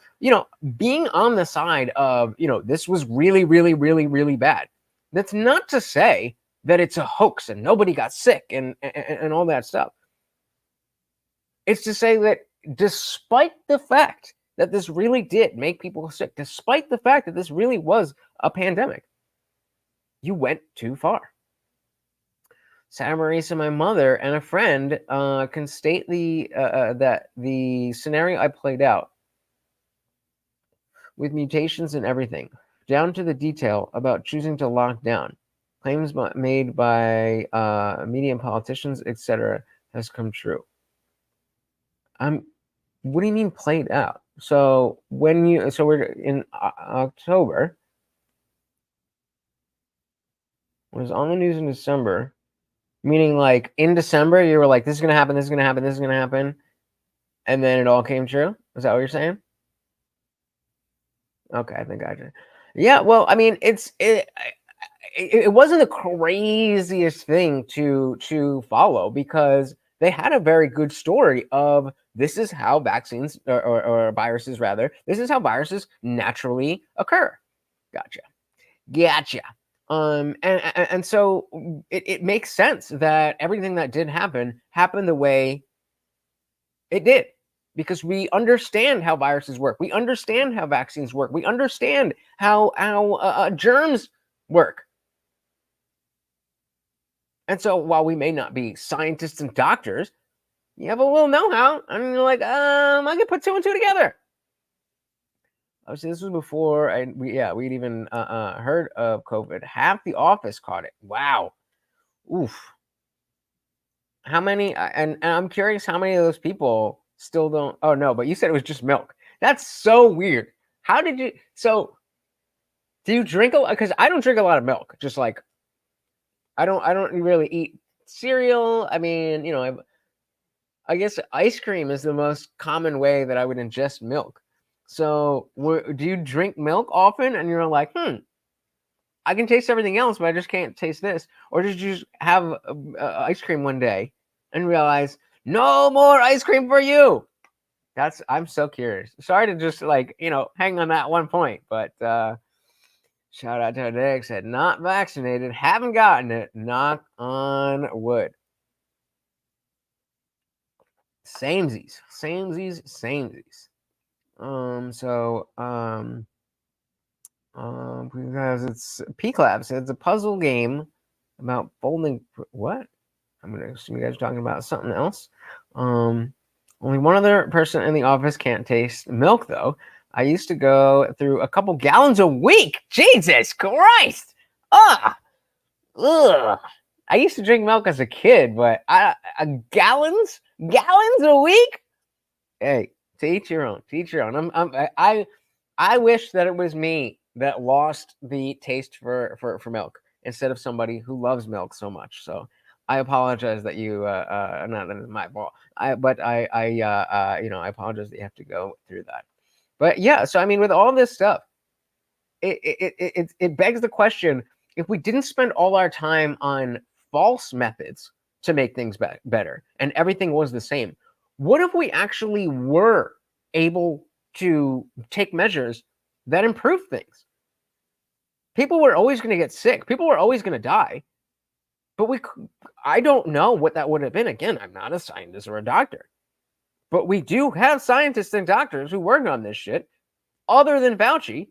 being on the side of, this was really, really, really, really bad. That's not to say that it's a hoax and nobody got sick and all that stuff. It's to say that despite the fact that this really did make people sick, despite the fact that this really was a pandemic, you went too far. Sarah Marisa, my mother, and a friend can state that the scenario I played out with mutations and everything, down to the detail about choosing to lock down, claims made by media and politicians, etc., has come true. What do you mean played out? So we're in October. It was on the news in December, meaning like in December you were like, this is gonna happen, this is gonna happen, this is gonna happen, and then it all came true. Is that what you're saying? Okay, I think I did. Yeah, well, I mean, it wasn't the craziest thing to follow because they had a very good story of this is how vaccines or viruses rather, this is how viruses naturally occur. Gotcha. And so it makes sense that everything that did happen happened the way it did, because we understand how viruses work. We understand how vaccines work. We understand how germs work. And so while we may not be scientists and doctors, you have a little know-how. I mean, you're like, I can put two and two together. Obviously, this was before we'd even heard of COVID. Half the office caught it. Wow. Oof. How many? And I'm curious how many of those people still don't. Oh no, but you said it was just milk. That's so weird. How did you? So, do you drink a lot? Because I don't drink a lot of milk. Just like I don't really eat cereal. I mean, I guess ice cream is the most common way that I would ingest milk. So, do you drink milk often? And you're like, I can taste everything else, but I just can't taste this. Or did you just have ice cream one day and realize, no more ice cream for you? I'm so curious. Sorry to just hang on that one point, but shout out to Dick, said not vaccinated, haven't gotten it, knock on wood. Samesies. Because it's P-Clabs. It's a puzzle game about folding. What? I'm gonna assume you guys are talking about something else. Only one other person in the office can't taste milk, though. I used to go through a couple gallons a week. Jesus Christ! Ugh. I used to drink milk as a kid, but gallons a week. Hey, to each your own. To each your own. I wish that it was me that lost the taste for milk. instead of somebody who loves milk so much. So I apologize that you, not that it's my fault. I apologize that you have to go through that. But yeah, so I mean, with all this stuff, it begs the question: if we didn't spend all our time on false methods to make things better, and everything was the same, what if we actually were able to take measures that improve things? People were always going to get sick. People were always going to die. But I don't know what that would have been. Again, I'm not a scientist or a doctor. But we do have scientists and doctors who work on this shit, other than Fauci,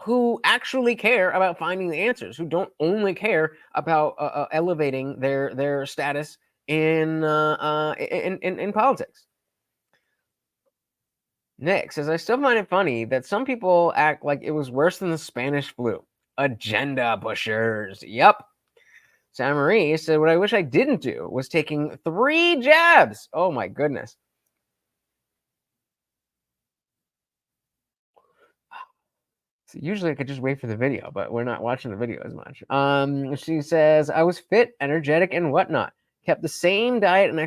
who actually care about finding the answers, who don't only care about elevating their status in politics. Nick says, I still find it funny that some people act like it was worse than the Spanish flu. Agenda pushers. Yep. Sam Marie said, what I wish I didn't do was taking 3 jabs. Oh my goodness. So usually I could just wait for the video, but we're not watching the video as much. She says, I was fit, energetic, and whatnot. Kept the same diet and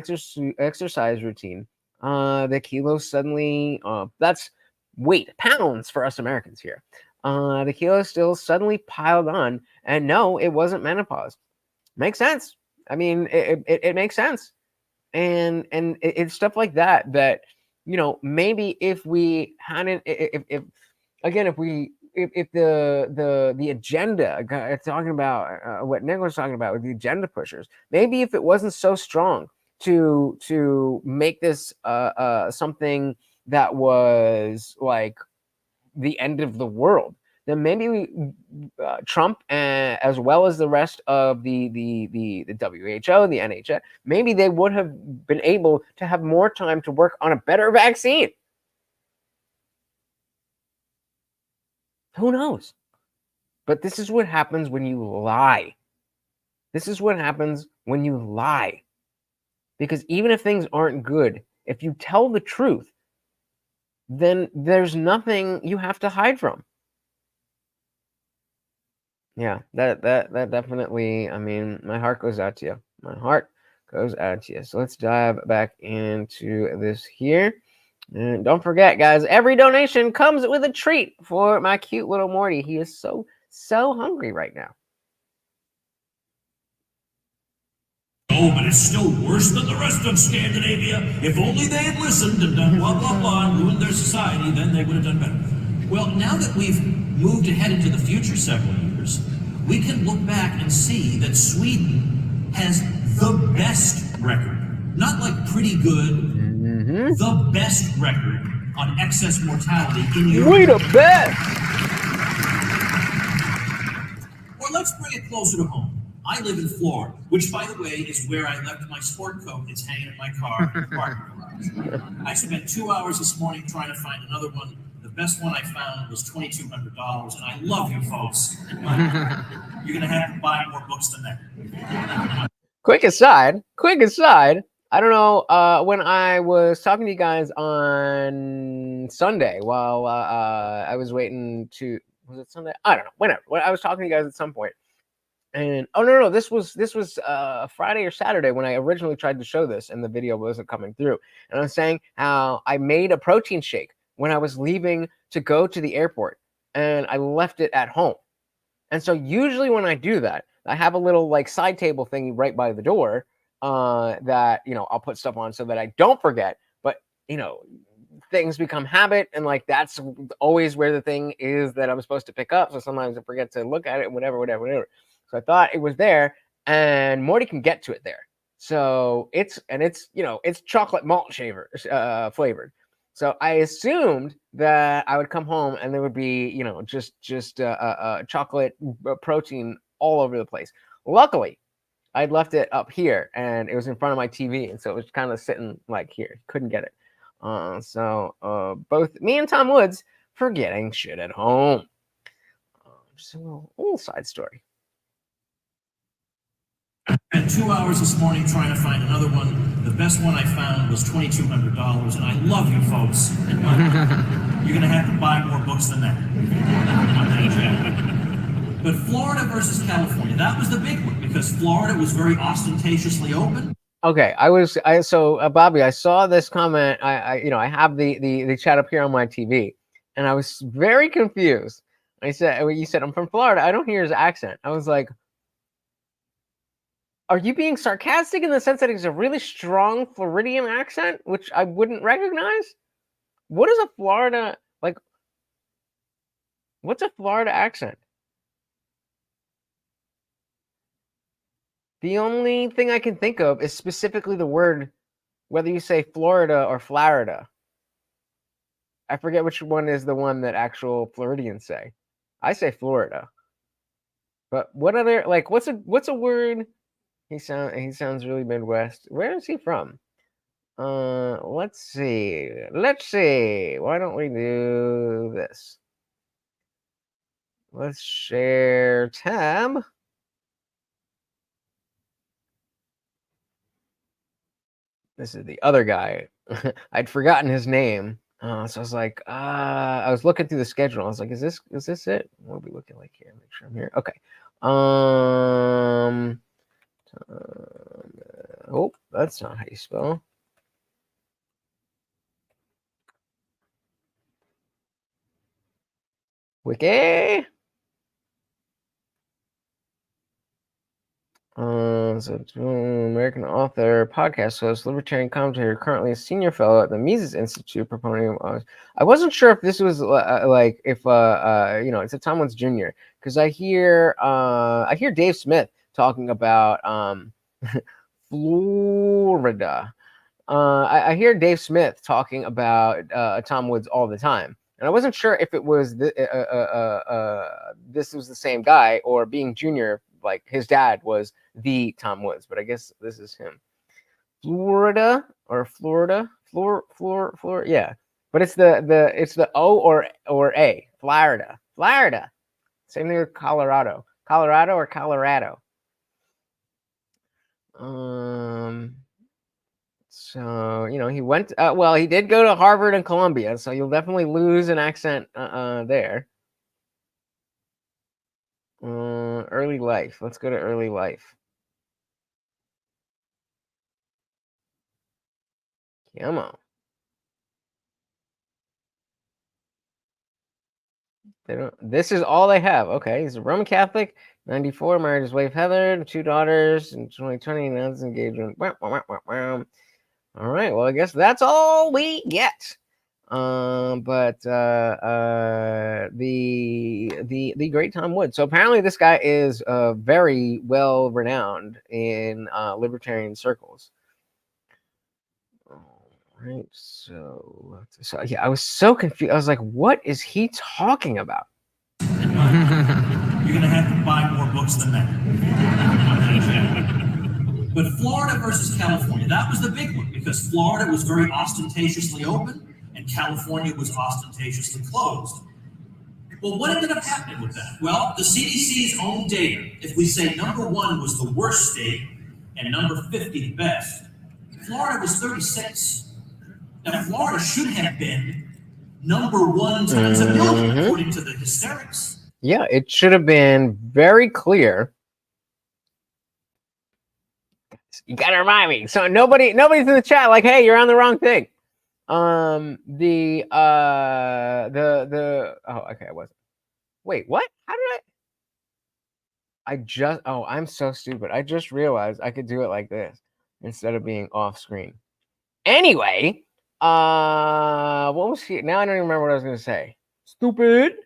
exercise routine. The kilos suddenly, that's weight, pounds for us Americans here. The kilos still suddenly piled on, and no, it wasn't menopause. Makes sense. I mean, it makes sense. And it's stuff like that, you know, maybe if we hadn't, if the agenda, talking about what Nick was talking about with the agenda pushers, maybe if it wasn't so strong to make this something that was like the end of the world, then maybe Trump, as well as the rest of the WHO, the NHS, maybe they would have been able to have more time to work on a better vaccine. Who knows? But this is what happens when you lie. This is what happens when you lie. Because even if things aren't good, if you tell the truth, then there's nothing you have to hide from. Yeah, that definitely, I mean, my heart goes out to you. My heart goes out to you. So let's dive back into this here. And don't forget, guys, every donation comes with a treat for my cute little Morty. He is so hungry right now. Oh, but it's still worse than the rest of Scandinavia. If only they had listened and done blah, blah, blah, and ruined their society, then they would have done better. Well, now that we've moved ahead into the future several years, we can look back and see that Sweden has the best record. Not like pretty good, the best record on excess mortality in Europe. We the best! Or let's bring it closer to home. I live in Florida, which, by the way, is where I left my sport coat. It's hanging in my car in the parking garage. I spent 2 hours this morning trying to find another one. The best one I found was $2,200, and I love you folks. You're going to have to buy more books than that. Quick aside. I don't know, when I was talking to you guys on Sunday while I was waiting to, was it Sunday? I don't know, whenever. I was talking to you guys at some point. And no, this was Friday or Saturday when I originally tried to show this and the video wasn't coming through. And I was saying how I made a protein shake when I was leaving to go to the airport, and I left it at home. And so usually when I do that, I have a little like side table thingy right by the door that, you know, I'll put stuff on so that I don't forget. But, you know, things become habit, and like that's always where the thing is that I'm supposed to pick up. So sometimes I forget to look at it, whatever. So I thought it was there, and Morty can get to it there. So it's you know, it's chocolate malt flavored. So I assumed that I would come home and there would be, you know, just chocolate protein all over the place. Luckily, I'd left it up here and it was in front of my TV, and so it was kind of sitting like here. Couldn't get it. So both me and Tom Woods forgetting shit at home. Just a little side story. I spent 2 hours this morning trying to find another one. The best one I found was $2,200, and I love you folks. You're going to have to buy more books than that. But Florida versus California, that was the big one because Florida was very ostentatiously open. Okay, Bobby, I saw this comment. I have the chat up here on my TV, and I was very confused. You said I'm from Florida. I don't hear his accent. I was like, are you being sarcastic in the sense that it's a really strong Floridian accent, which I wouldn't recognize? What is a Florida like? What's a Florida accent? The only thing I can think of is specifically the word, whether you say Florida or Florida. I forget which one is the one that actual Floridians say. I say Florida. But what other, like, what's a word? He sounds really Midwest. Where is he from? Let's see. Why don't we do this? Let's share tab. This is the other guy. I'd forgotten his name. So I was like, I was looking through the schedule. I was like, is this it? What are we looking like here? Make sure I'm here. Okay. Oh, that's not how you spell. Wiki. American author, podcast host, libertarian commentator, currently a senior fellow at the Mises Institute, proponent of. I wasn't sure if this was it's a Tom Woods Jr. because I hear Dave Smith talking about Florida. I hear Dave Smith talking about Tom Woods all the time, and I wasn't sure if it was this was the same guy or being Junior, like his dad was the Tom Woods, but I guess this is him. Florida, yeah, but it's the O or A. Florida. Same thing with Colorado or Colorado. So, he went, he did go to Harvard and Columbia, so you'll definitely lose an accent there. Early life. Let's go to early life. Come on. This is all they have. Okay, he's a Roman Catholic, 94, married his wife Heather, 2 daughters in 2020, announced engagement. All right, well, I guess that's all we get. But the great Tom Woods. So apparently this guy is very well renowned in libertarian circles. All right, so yeah, I was so confused. I was like, what is he talking about? You're gonna have to buy more books than that. But Florida versus California, that was the big one because Florida was very ostentatiously open and California was ostentatiously closed. Well, what ended up happening with that? Well, the CDC's own data, if we say number 1 was the worst state and number 50 the best, Florida was 36. Now, Florida should have been number 1 times a million, according to the hysterics. Yeah, it should have been very clear. You gotta remind me. So nobody's in the chat like, hey, you're on the wrong thing. Oh, okay, I wasn't. Wait, what? How did I'm so stupid. I just realized I could do it like this instead of being off screen. Anyway, what was he? Now I don't even remember what I was gonna say. Stupid.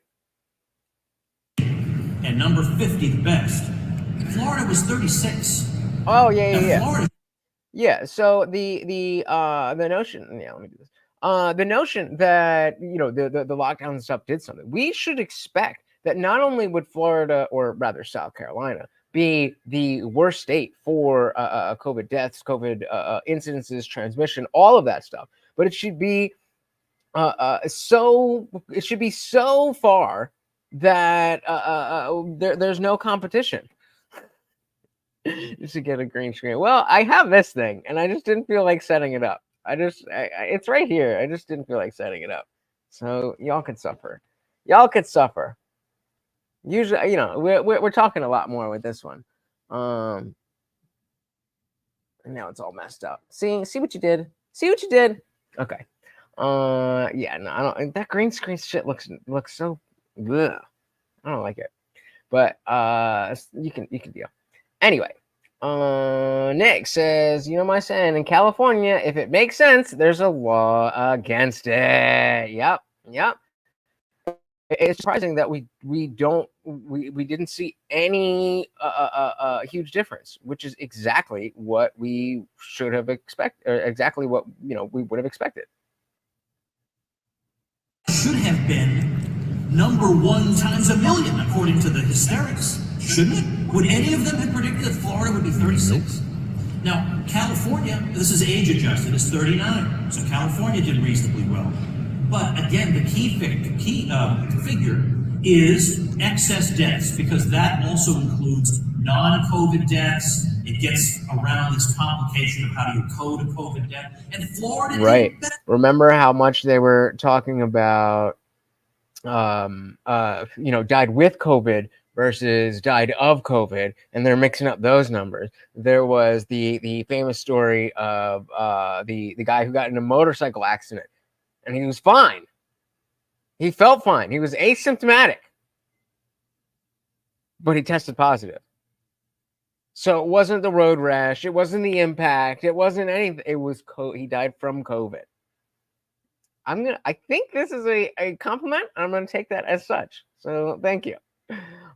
And number 50 the best. Florida was 36. Oh yeah. Florida. Yeah, so the notion, let me do this. The notion that the lockdown and stuff did something. We should expect that not only would Florida, or rather South Carolina, be the worst state for COVID deaths, COVID incidences, transmission, all of that stuff, but it should be so far that there's no competition. Just to get a green screen. Well, I have this thing, and I just didn't feel like setting it up. It's right here. I just didn't feel like setting it up. So y'all could suffer. Usually, we're talking a lot more with this one. And now it's all messed up. See what you did? See what you did? Okay. Yeah, no, I don't. That green screen shit looks so. Ugh. I don't like it. But you can deal. Anyway, Nick says, my saying in California, if it makes sense, there's a law against it. Yep. It's surprising that we didn't see any huge difference, which is exactly what we should have expected, or exactly what we would have expected. Should have been number 1 times a million, according to the hysterics, shouldn't it? Would any of them have predicted that Florida would be 36? Now, California, this is age adjusted, is 39, so California did reasonably well. But again, the key figure is excess deaths, because that also includes non-COVID deaths. It gets around this complication of how do you code a COVID death. And Florida, right? Remember how much they were talking about, died with COVID versus died of COVID, and they're mixing up those numbers. There was the famous story of the guy who got in a motorcycle accident, and he was fine. He felt fine. He was asymptomatic, but he tested positive. So it wasn't the road rash. It wasn't the impact. It wasn't anything. It was he died from COVID. I think this is a compliment. I'm gonna take that as such. So thank you.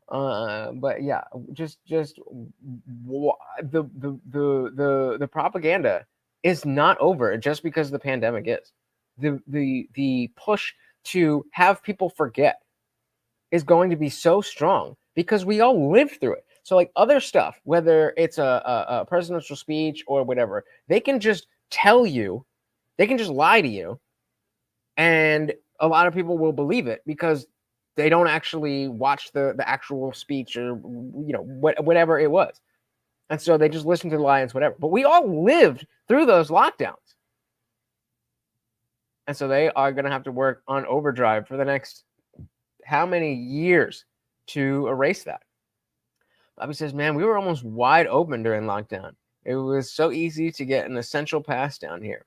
But yeah, just the propaganda is not over just because the pandemic is. The push to have people forget is going to be so strong because we all lived through it. So like other stuff, whether it's a presidential speech or whatever, they can just tell you, they can just lie to you, and a lot of people will believe it because they don't actually watch the actual speech or whatever it was. And so they just listen to the lions, whatever. But we all lived through those lockdowns. And so they are going to have to work on overdrive for the next how many years to erase that. Bobby says, man, we were almost wide open during lockdown. It was so easy to get an essential pass down here.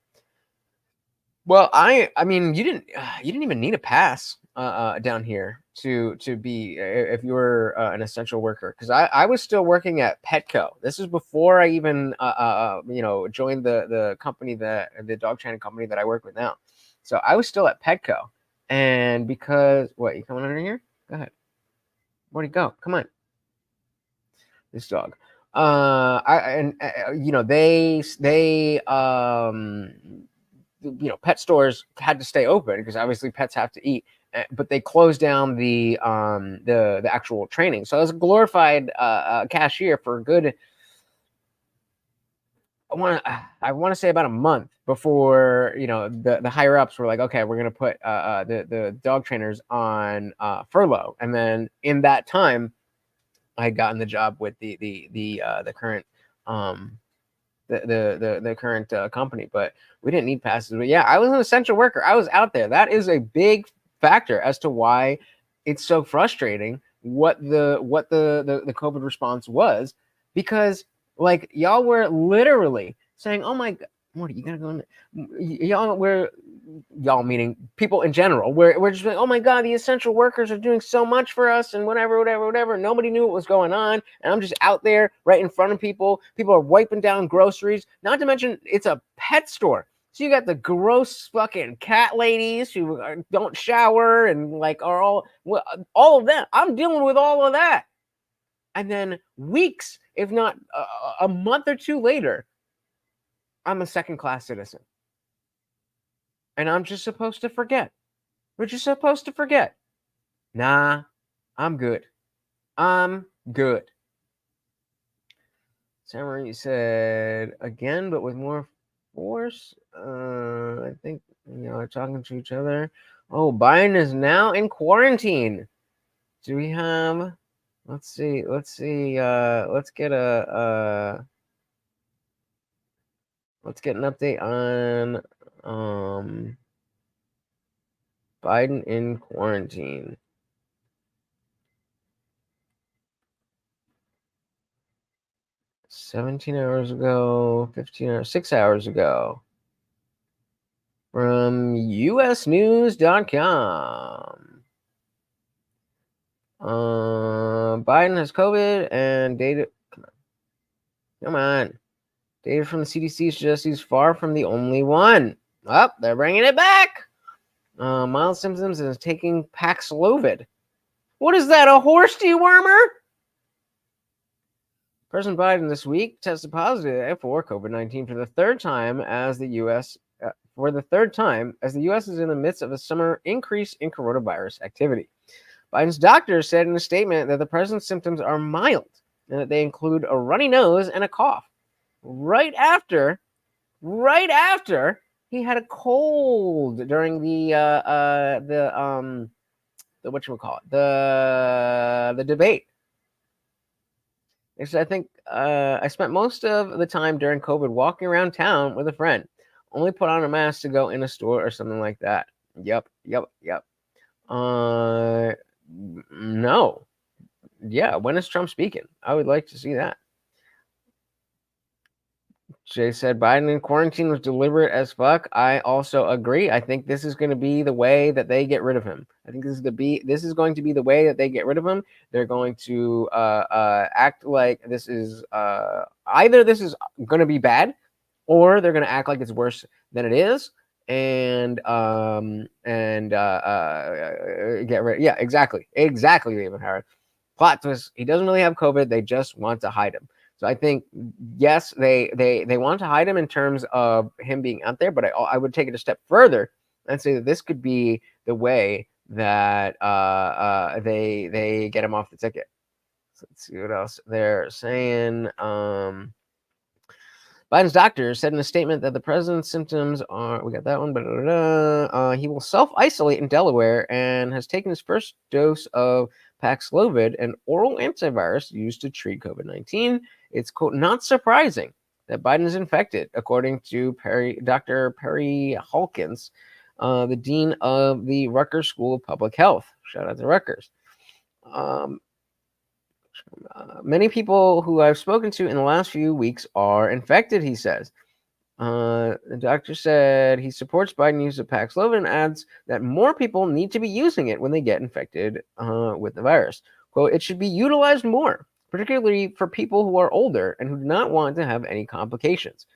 Well, I mean, you didn't even need a pass down here to be if you were an essential worker, because I was still working at Petco. This is before I even joined the company the dog training company that I work with now. So I was still at Petco, and because what, you coming under here? Go ahead. Where'd he go? Come on. This dog. Pet stores had to stay open because obviously pets have to eat, but they closed down the actual training. So I was a glorified cashier for a good, I want to say about a month before the higher ups were like, okay, we're gonna put the dog trainers on furlough, and then in that time, I had gotten the job with the current the current company, but we didn't need passes. But yeah, I was an essential worker. I was out there. That is a big factor as to why it's so frustrating what the COVID response was, because like y'all were literally saying, "Oh my God, Morty, you gotta go in." Y'all meaning people in general. We're just like, "Oh my God, the essential workers are doing so much for us," and whatever. Nobody knew what was going on, and I'm just out there right in front of people. People are wiping down groceries. Not to mention, it's a pet store. So you got the gross fucking cat ladies who don't shower and like are all of that. I'm dealing with all of that. And then weeks, if not a month or two later, I'm a second-class citizen. And I'm just supposed to forget. We're just supposed to forget. Nah, I'm good. I'm good. Samurai said, again, but with more force. I think, talking to each other. Oh, Biden is now in quarantine. Do we have... Let's see. Let's get let's get an update on Biden in quarantine. 17 hours ago, 15 hours, 6 hours ago. From usnews.com. Biden has COVID and data. Come on. Data from the CDC suggests he's far from the only one. Oh, they're bringing it back. Mild symptoms and is taking Paxlovid. What is that, a horse dewormer? President Biden this week tested positive for COVID-19 for the third time as the U.S. is in the midst of a summer increase in coronavirus activity. Biden's doctor said in a statement that the president's symptoms are mild and that they include a runny nose and a cough. Right after he had a cold during the whatchamacallit, the debate. I think I spent most of the time during COVID walking around town with a friend. Only put on a mask to go in a store or something like that. Yep. No. Yeah, when is Trump speaking? I would like to see that. Jay said Biden in quarantine was deliberate as fuck. I also agree. I think this is going to be the way that they get rid of him. I think this is going to be the way that they get rid of him. They're going to act like this is either this is going to be bad, or they're going to act like it's worse than it is, and get rid. Yeah, exactly, David Harris. Plot twist: he doesn't really have COVID. They just want to hide him. So I think, yes, they want to hide him in terms of him being out there, but I would take it a step further and say that this could be the way that they get him off the ticket. So let's see what else they're saying. Biden's doctor said in a statement that the president's symptoms are, we got that one, but he will self-isolate in Delaware and has taken his first dose of Paxlovid, an oral antivirus used to treat COVID-19. It's, quote, not surprising that Biden is infected, according to Dr. Perry Hawkins, the dean of the Rutgers School of Public Health. Shout out to Rutgers. Many people who I've spoken to in the last few weeks are infected, he says. The doctor said he supports Biden's use of Paxlovid and adds that more people need to be using it when they get infected with the virus. Quote, it should be utilized more, particularly for people who are older and who do not want to have any complications.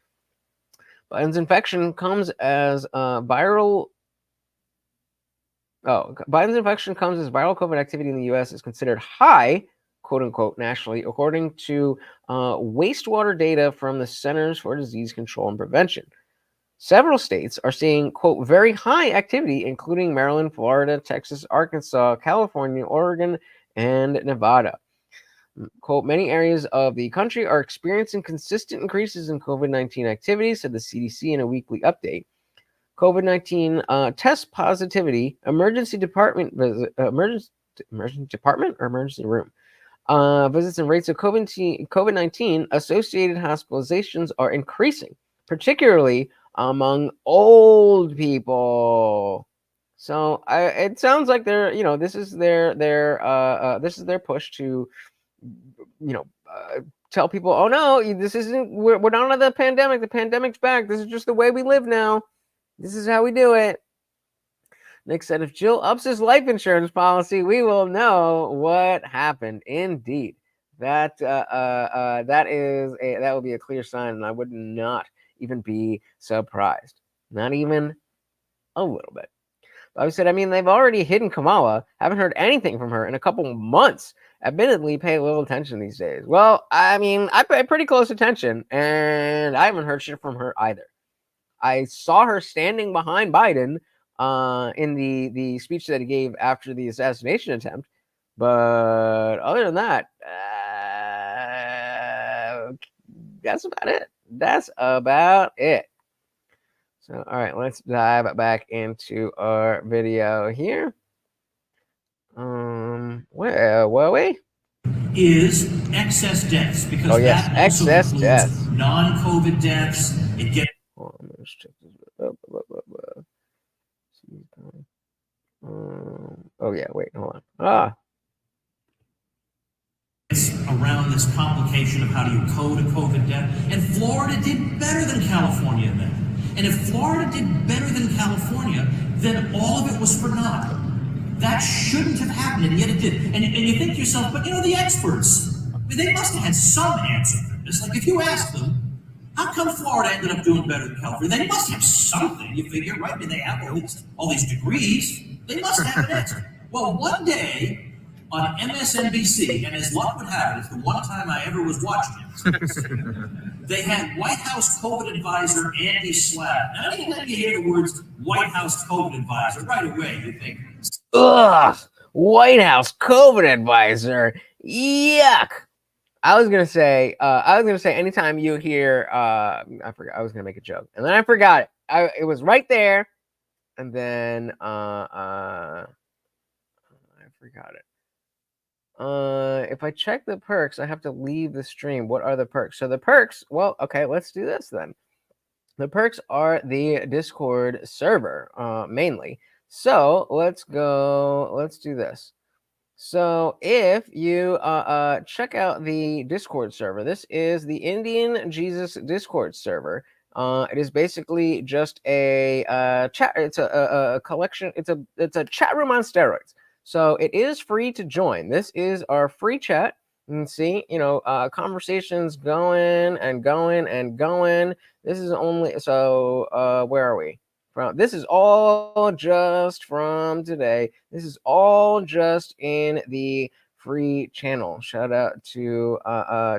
Biden's infection comes as viral COVID activity in the U.S. is considered high, quote unquote, nationally, according to wastewater data from the Centers for Disease Control and Prevention. Several states are seeing, quote, very high activity, including Maryland, Florida, Texas, Arkansas, California, Oregon, and Nevada. Quote, many areas of the country are experiencing consistent increases in COVID-19 activity, said the CDC in a weekly update. COVID-19 test positivity, emergency department visit, emergency department or emergency room visits and rates of COVID-19 associated hospitalizations are increasing, particularly among old people. So it sounds like they're, this is their push to, tell people, oh no, this isn't, we're not out of the pandemic. The pandemic's back. This is just the way we live now. This is how we do it. Nick said, if Jill ups his life insurance policy, we will know what happened. Indeed. That will be a clear sign, and I would not even be surprised. Not even a little bit. Bobby said, they've already hidden Kamala. Haven't heard anything from her in a couple of months. Admittedly, pay a little attention these days. Well, I pay pretty close attention, and I haven't heard shit from her either. I saw her standing behind Biden in the speech that he gave after the assassination attempt. But other than that, that's about it. So, all right, let's dive back into our video here. Where were we? Is excess deaths, because that also includes non-COVID deaths. It gets. Let's check this up. Oh yeah, wait, hold on. around this complication of how do you code a COVID death, and Florida did better than California then. And if Florida did better than California, then all of it was for naught. That shouldn't have happened, and yet it did. And you think to yourself, but the experts, they must have had some answer for this. Like if you ask them, how come Florida ended up doing better than California? They must have something, you figure, right? I mean, they have all these degrees. They must have an answer. Well, one day on MSNBC, and as luck would have it, it's the one time I ever was watching MSNBC, they had White House COVID advisor Andy Slack. Now, anytime you hear the words White House COVID advisor, right away you think, ugh, White House COVID advisor, yuck. I was gonna say anytime you hear I forgot, I was gonna make a joke and then I forgot it. It was right there, and then I forgot it. If I check the perks, I have to leave the stream. What are the perks? So the perks, well, okay, let's do this then. The perks are the Discord server, mainly. So let's do this. So if you check out the Discord server, this is the Indian Jesus Discord server. It is basically just a chat. It's a collection. It's a chat room on steroids. So it is free to join. This is our free chat. You can see, conversations going and going and going. This is only so. Where are we? This is all just from today. This is all just in the free channel. Shout out to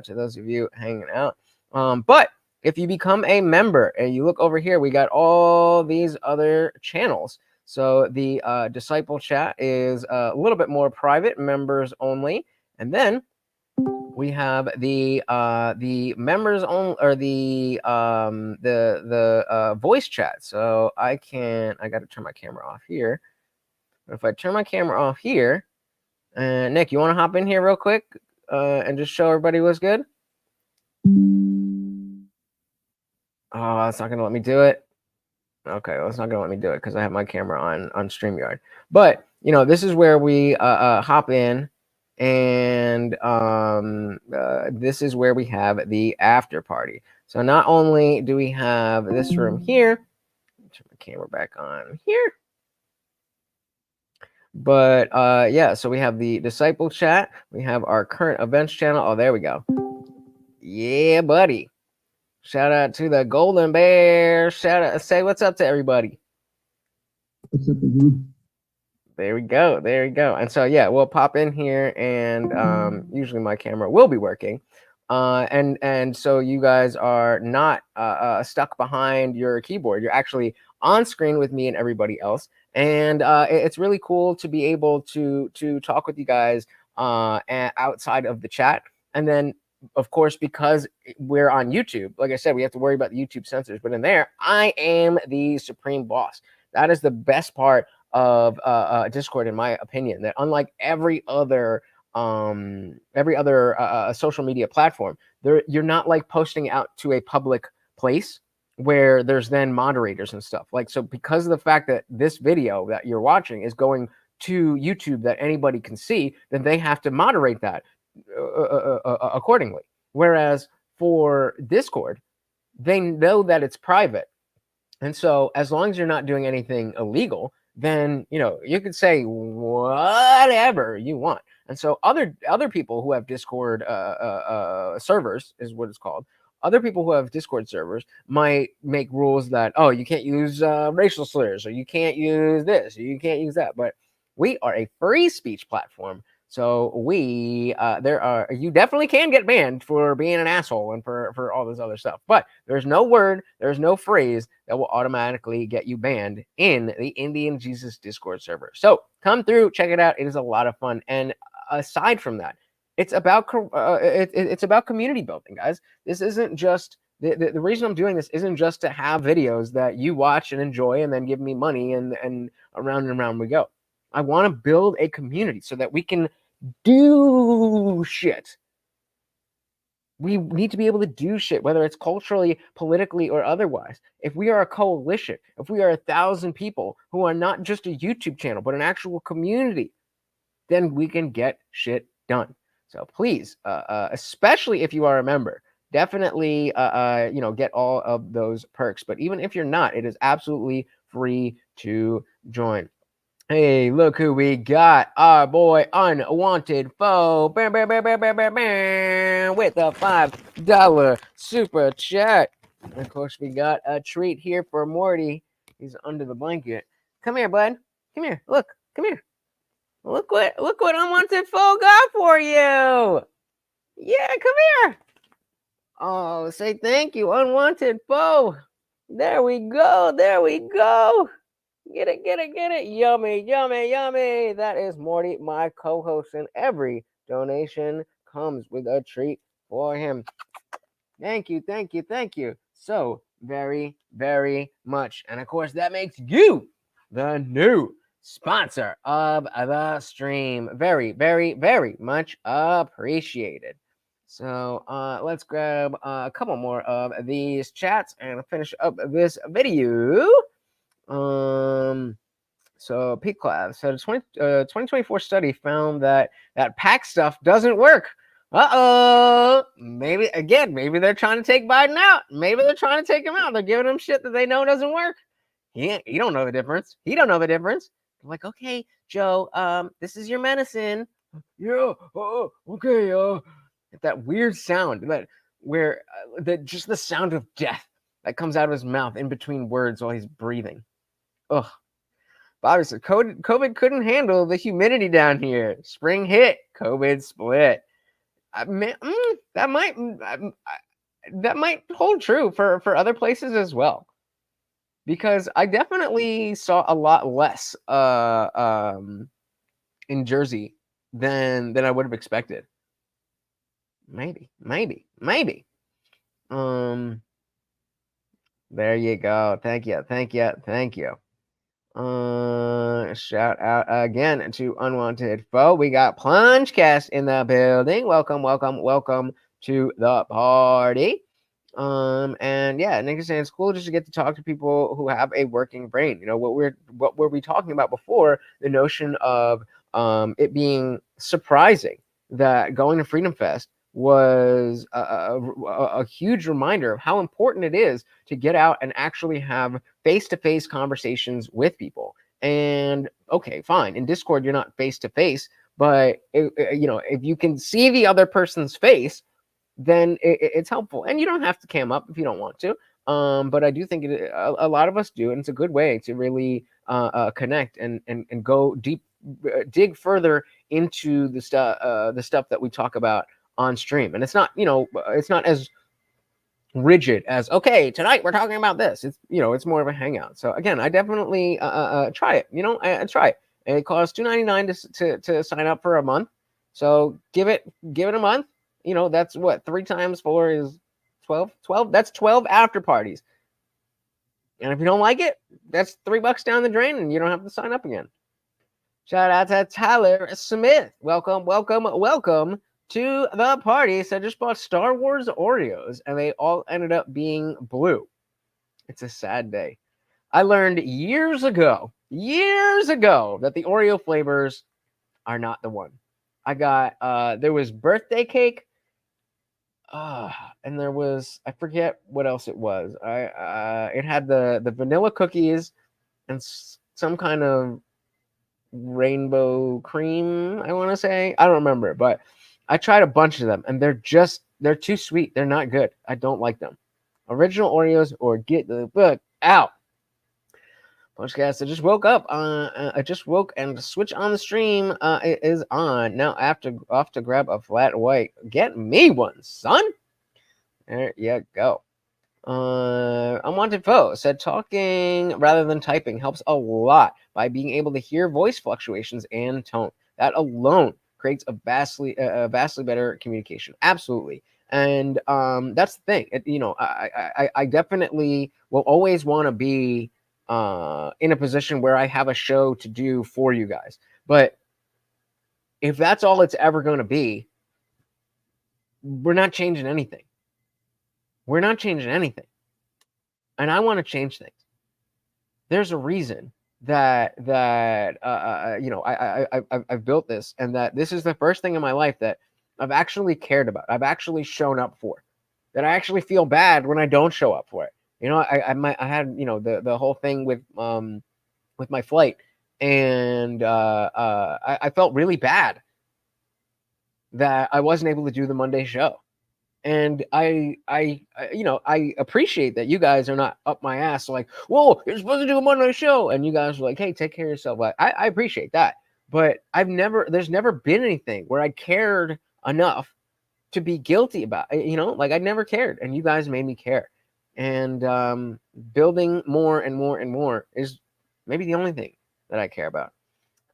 those of you hanging out. But if you become a member and you look over here, we got all these other channels. So the disciple chat is a little bit more private, members only, and then we have the members only, or the voice chat. So I got to turn my camera off here. But if I turn my camera off here, Nick, you want to hop in here real quick and just show everybody what's good? Oh, it's not gonna let me do it. Okay, well, it's not gonna let me do it because I have my camera on StreamYard. But this is where we hop in. And this is where we have the after party. So not only do we have this room here, turn the camera back on here, but yeah, so we have the disciple chat, we have our current events channel. Oh, there we go. Yeah, buddy. Shout out to the Golden Bear. Shout out, say what's up to everybody. What's up, everyone? There we go. There we go. And so, yeah, we'll pop in here, and usually my camera will be working. And so you guys are not stuck behind your keyboard. You're actually on screen with me and everybody else. And it's really cool to be able to talk with you guys outside of the chat. And then, of course, because we're on YouTube, like I said, we have to worry about the YouTube censors. But in there, I am the supreme boss. That is the best part of Discord, in my opinion, that unlike every other social media platform, you're not like posting out to a public place where there's then moderators and stuff. Like, so because of the fact that this video that you're watching is going to YouTube that anybody can see, then they have to moderate that accordingly. Whereas for Discord, they know that it's private. And so as long as you're not doing anything illegal, then you could say whatever you want. And so other people who have Discord servers, is what it's called. Other people who have Discord servers might make rules that, oh, you can't use racial slurs, or you can't use this, or you can't use that. But we are a free speech platform. So you definitely can get banned for being an asshole and for all this other stuff. But there's no word, there's no phrase that will automatically get you banned in the Indian Jesus Discord server. So come through, check it out. It is a lot of fun. And aside from that, it's about community building, guys. This isn't just the reason I'm doing this isn't just to have videos that you watch and enjoy and then give me money and around we go. I want to build a community so that we can do shit. We need to be able to do shit, whether it's culturally, politically, or otherwise. If we are a coalition, if we are 1,000 people who are not just a YouTube channel, but an actual community, then we can get shit done. So please, especially if you are a member, definitely, get all of those perks. But even if you're not, it is absolutely free to join. Hey, look who we got. Our boy Unwanted Foe. Bam, bam, bam, bam, bam, bam, bam, with a $5 super chat. And of course, we got a treat here for Morty. He's under the blanket. Come here, bud. Come here. Look. Come here. Look what Unwanted Foe got for you. Yeah, come here. Oh, say thank you, Unwanted Foe. There we go. There we go. Get it, get it, get it. Yummy, yummy, yummy. That is Morty, my co-host, and every donation comes with a treat for him. Thank you, thank you, thank you so very, very much. And of course, that makes you the new sponsor of the stream. Very, very, very much appreciated. So let's grab a couple more of these chats and finish up this video. So Pete Clav said a 2024 study found that PAC stuff doesn't work. Maybe they're trying to take Biden out. Maybe they're trying to take him out. They're giving him shit that they know doesn't work. He don't know the difference. He don't know the difference. I'm like, okay, Joe, this is your medicine. Yeah, okay. That weird sound just the sound of death that comes out of his mouth in between words while he's breathing. Ugh. Bobby said, COVID couldn't handle the humidity down here. Spring hit, COVID split. That might hold true for other places as well, because I definitely saw a lot less in Jersey than I would have expected. Maybe. There you go. Thank you. Shout out again to Unwanted Foe. We got Plungecast in the building. Welcome to the party. And yeah, Nick is saying it's cool just to get to talk to people who have a working brain. You know, what were we talking about before? The notion of it being surprising that going to FreedomFest was a huge reminder of how important it is to get out and actually have face-to-face conversations with people. And okay, fine, in Discord you're not face-to-face, but if you can see the other person's face, then it's helpful. And you don't have to cam up if you don't want to, but I do think a lot of us do, and it's a good way to really connect and go deep, dig further into the stuff that we talk about on stream. And it's not as rigid as, okay, tonight we're talking about this. It's more of a hangout. So again, I definitely try it. I try it. And it costs $2.99 to sign up for a month. So give it a month. That's what 3 times 4 is 12. That's 12 after parties. And if you don't like it, that's $3 down the drain, and you don't have to sign up again. Shout out to Tyler Smith. Welcome to the party. So I just bought Star Wars Oreos, and they all ended up being blue. It's a sad day. I learned years ago that the Oreo flavors are not the one. I got there was birthday cake, and there was, I forget what else it was. It had the vanilla cookies and some kind of rainbow cream, I want to say. I don't remember, but I tried a bunch of them, and they're too sweet. They're not good. I don't like them. Original Oreos or get the fuck out. Podcast, I just woke up. I just woke and switch on the stream is on. Now off to grab a flat white. Get me one, son. There you go. Unwanted Foe said talking rather than typing helps a lot by being able to hear voice fluctuations and tone. That alone creates a vastly better communication. Absolutely. And that's the thing. I definitely will always want to be in a position where I have a show to do for you guys. But if that's all it's ever going to be, we're not changing anything. And I want to change things. There's a reason that I've built this, and that this is the first thing in my life that I've actually cared about, I've actually shown up for, that I actually feel bad when I don't show up for it. You know, I had, you know, the whole thing with my flight, and I felt really bad that I wasn't able to do the Monday show. And I you know, I appreciate that you guys are not up my ass like, whoa, you're supposed to do a Monday show, and you guys were like, hey, take care of yourself. I appreciate that, but there's never been anything where I cared enough to be guilty about, you know, like I never cared, and you guys made me care. And building more and more and more is maybe the only thing that I care about.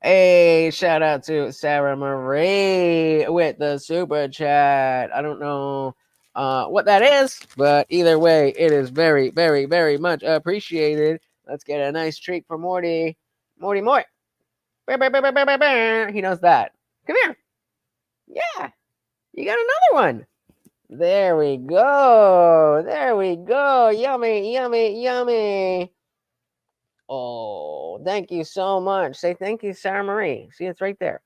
Hey, shout out to Sarah Marie with the super chat. I don't know what that is, but either way, it is very, very, very much appreciated. Let's get a nice treat for Morty. Morty. He knows that. Come here. Yeah, you got another one. There we go. There we go. Yummy, yummy, yummy. Oh, thank you so much. Say thank you, Sarah Marie. See, it's right there.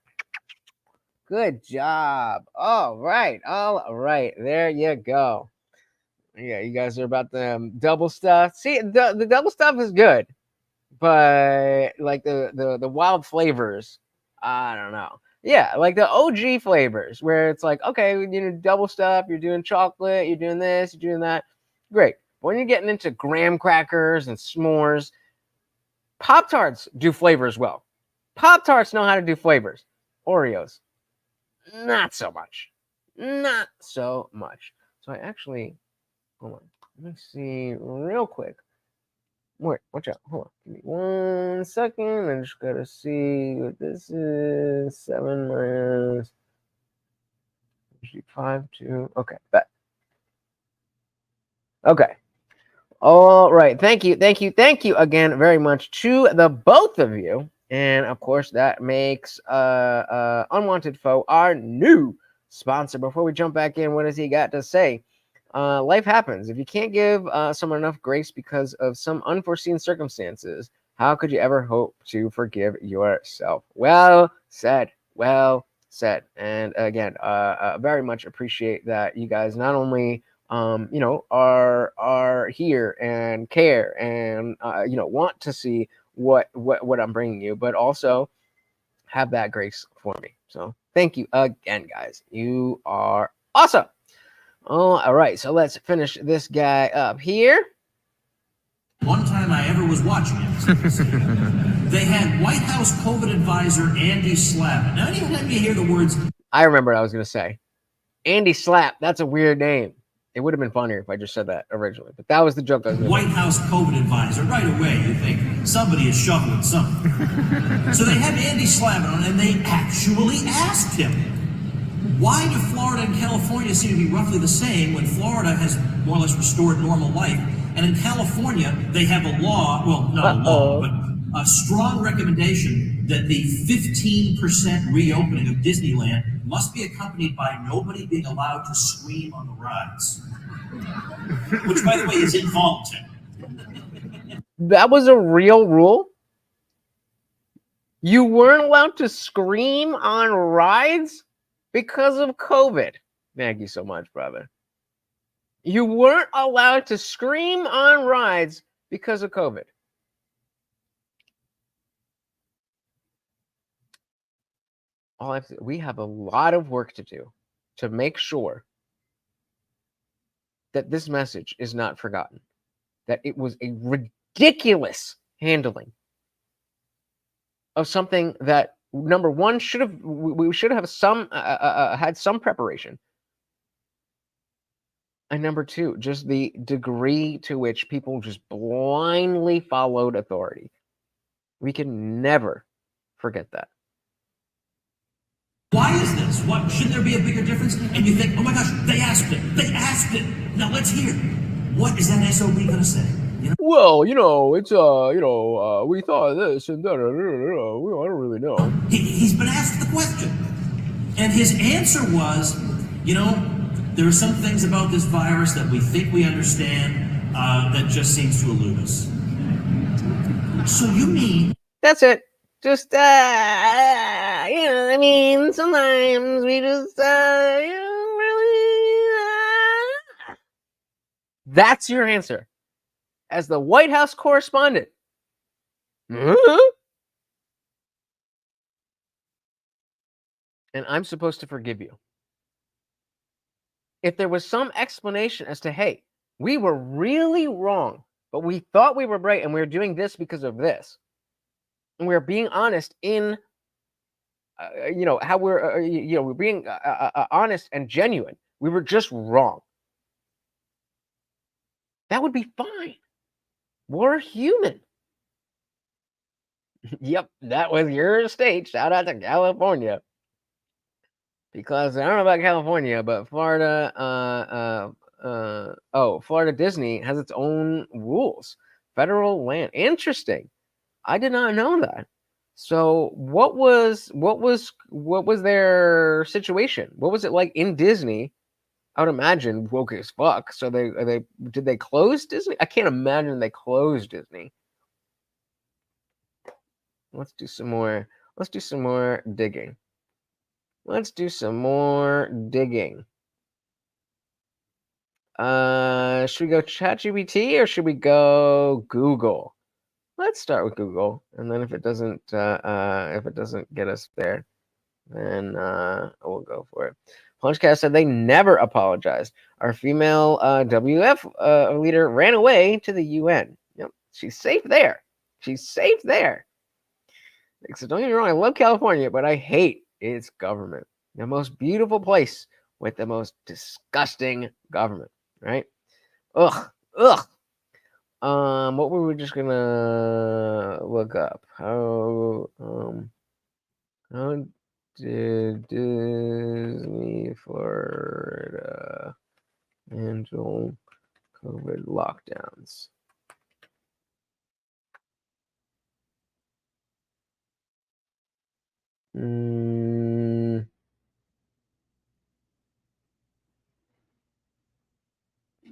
Good job. All right. All right. There you go. Yeah, you guys are about the double stuff. See, the double stuff is good, but like the wild flavors, I don't know. Yeah, like the OG flavors where it's like, okay, you know, double stuff, you're doing chocolate, you're doing this, you're doing that. Great. But when you're getting into graham crackers and s'mores, Pop-Tarts do flavors well. Pop-Tarts know how to do flavors. Oreos, not so much. Not so much. So I actually, hold on. Let me see real quick. Wait, watch out. Hold on. Give me 1 second. I just gotta see what this is. 7 minus 5, 2. Okay, bet. Okay. All right. Thank you again very much to the both of you. And of course, that makes Unwanted Foe our new sponsor. Before we jump back in, what has he got to say? Life happens. If you can't give someone enough grace because of some unforeseen circumstances, how could you ever hope to forgive yourself? Well said. Well said. And again, very much appreciate that you guys not only you know, are here and care and you know, want to see what I'm bringing you, but also have that grace for me. So thank you again, guys. You are awesome. All right, so let's finish this guy up here. One time I ever was watching it, they had White House COVID advisor Andy Slapp. Now, anytime you hear the words, I remember what I was going to say. Andy Slapp, that's a weird name. It would have been funnier if I just said that originally, but that was the joke I was going to White House COVID advisor, right away you think somebody is shoveling something. So they had Andy Slapp on, and they actually asked him, why do Florida and California seem to be roughly the same when Florida has more or less restored normal life? And in California, they have a law, well, not a law, but a strong recommendation that the 15% reopening of Disneyland must be accompanied by nobody being allowed to scream on the rides. Which, by the way, is involuntary. That was a real rule? You weren't allowed to scream on rides? Because of COVID. Thank you so much, brother. You weren't allowed to scream on rides because of COVID. We have a lot of work to do to make sure that this message is not forgotten. That it was a ridiculous handling of something that, number one, we should have had some preparation, and number two, just the degree to which people just blindly followed authority. We can never forget that. Why is this? What should there be a bigger difference? And you think, oh my gosh, they asked it. Now let's hear. What is that SOB going to say? You know? Well, you know, it's we thought this and that. I don't really know. He's been asked the question, and his answer was, you know, there are some things about this virus that we think we understand that just seems to elude us. So you mean that's it? Just I mean, sometimes we just really. That's your answer. As the White House correspondent. And I'm supposed to forgive you. If there was some explanation as to, hey, we were really wrong, but we thought we were right, and we were doing this because of this, and we're being honest in, how we're, we're being honest and genuine. We were just wrong. That would be fine. We're human. Yep, that was your state. Shout out to California. Because I don't know about California, but Florida, Florida Disney has its own rules. Federal land. Interesting. I did not know that. So what was their situation? What was it like in Disney? I would imagine woke as fuck. So did they close Disney? I can't imagine they closed Disney. Let's do some more digging. Let's do some more digging. Should we go ChatGPT or should we go Google? Let's start with Google, and then if it doesn't get us there, then we'll go for it. Punchcast said they never apologized. Our female WF leader ran away to the UN. Yep, she's safe there. So don't get me wrong, I love California, but I hate its government. The most beautiful place with the most disgusting government, right? Ugh. What were we just gonna look up? How did Disney Florida handle COVID lockdowns?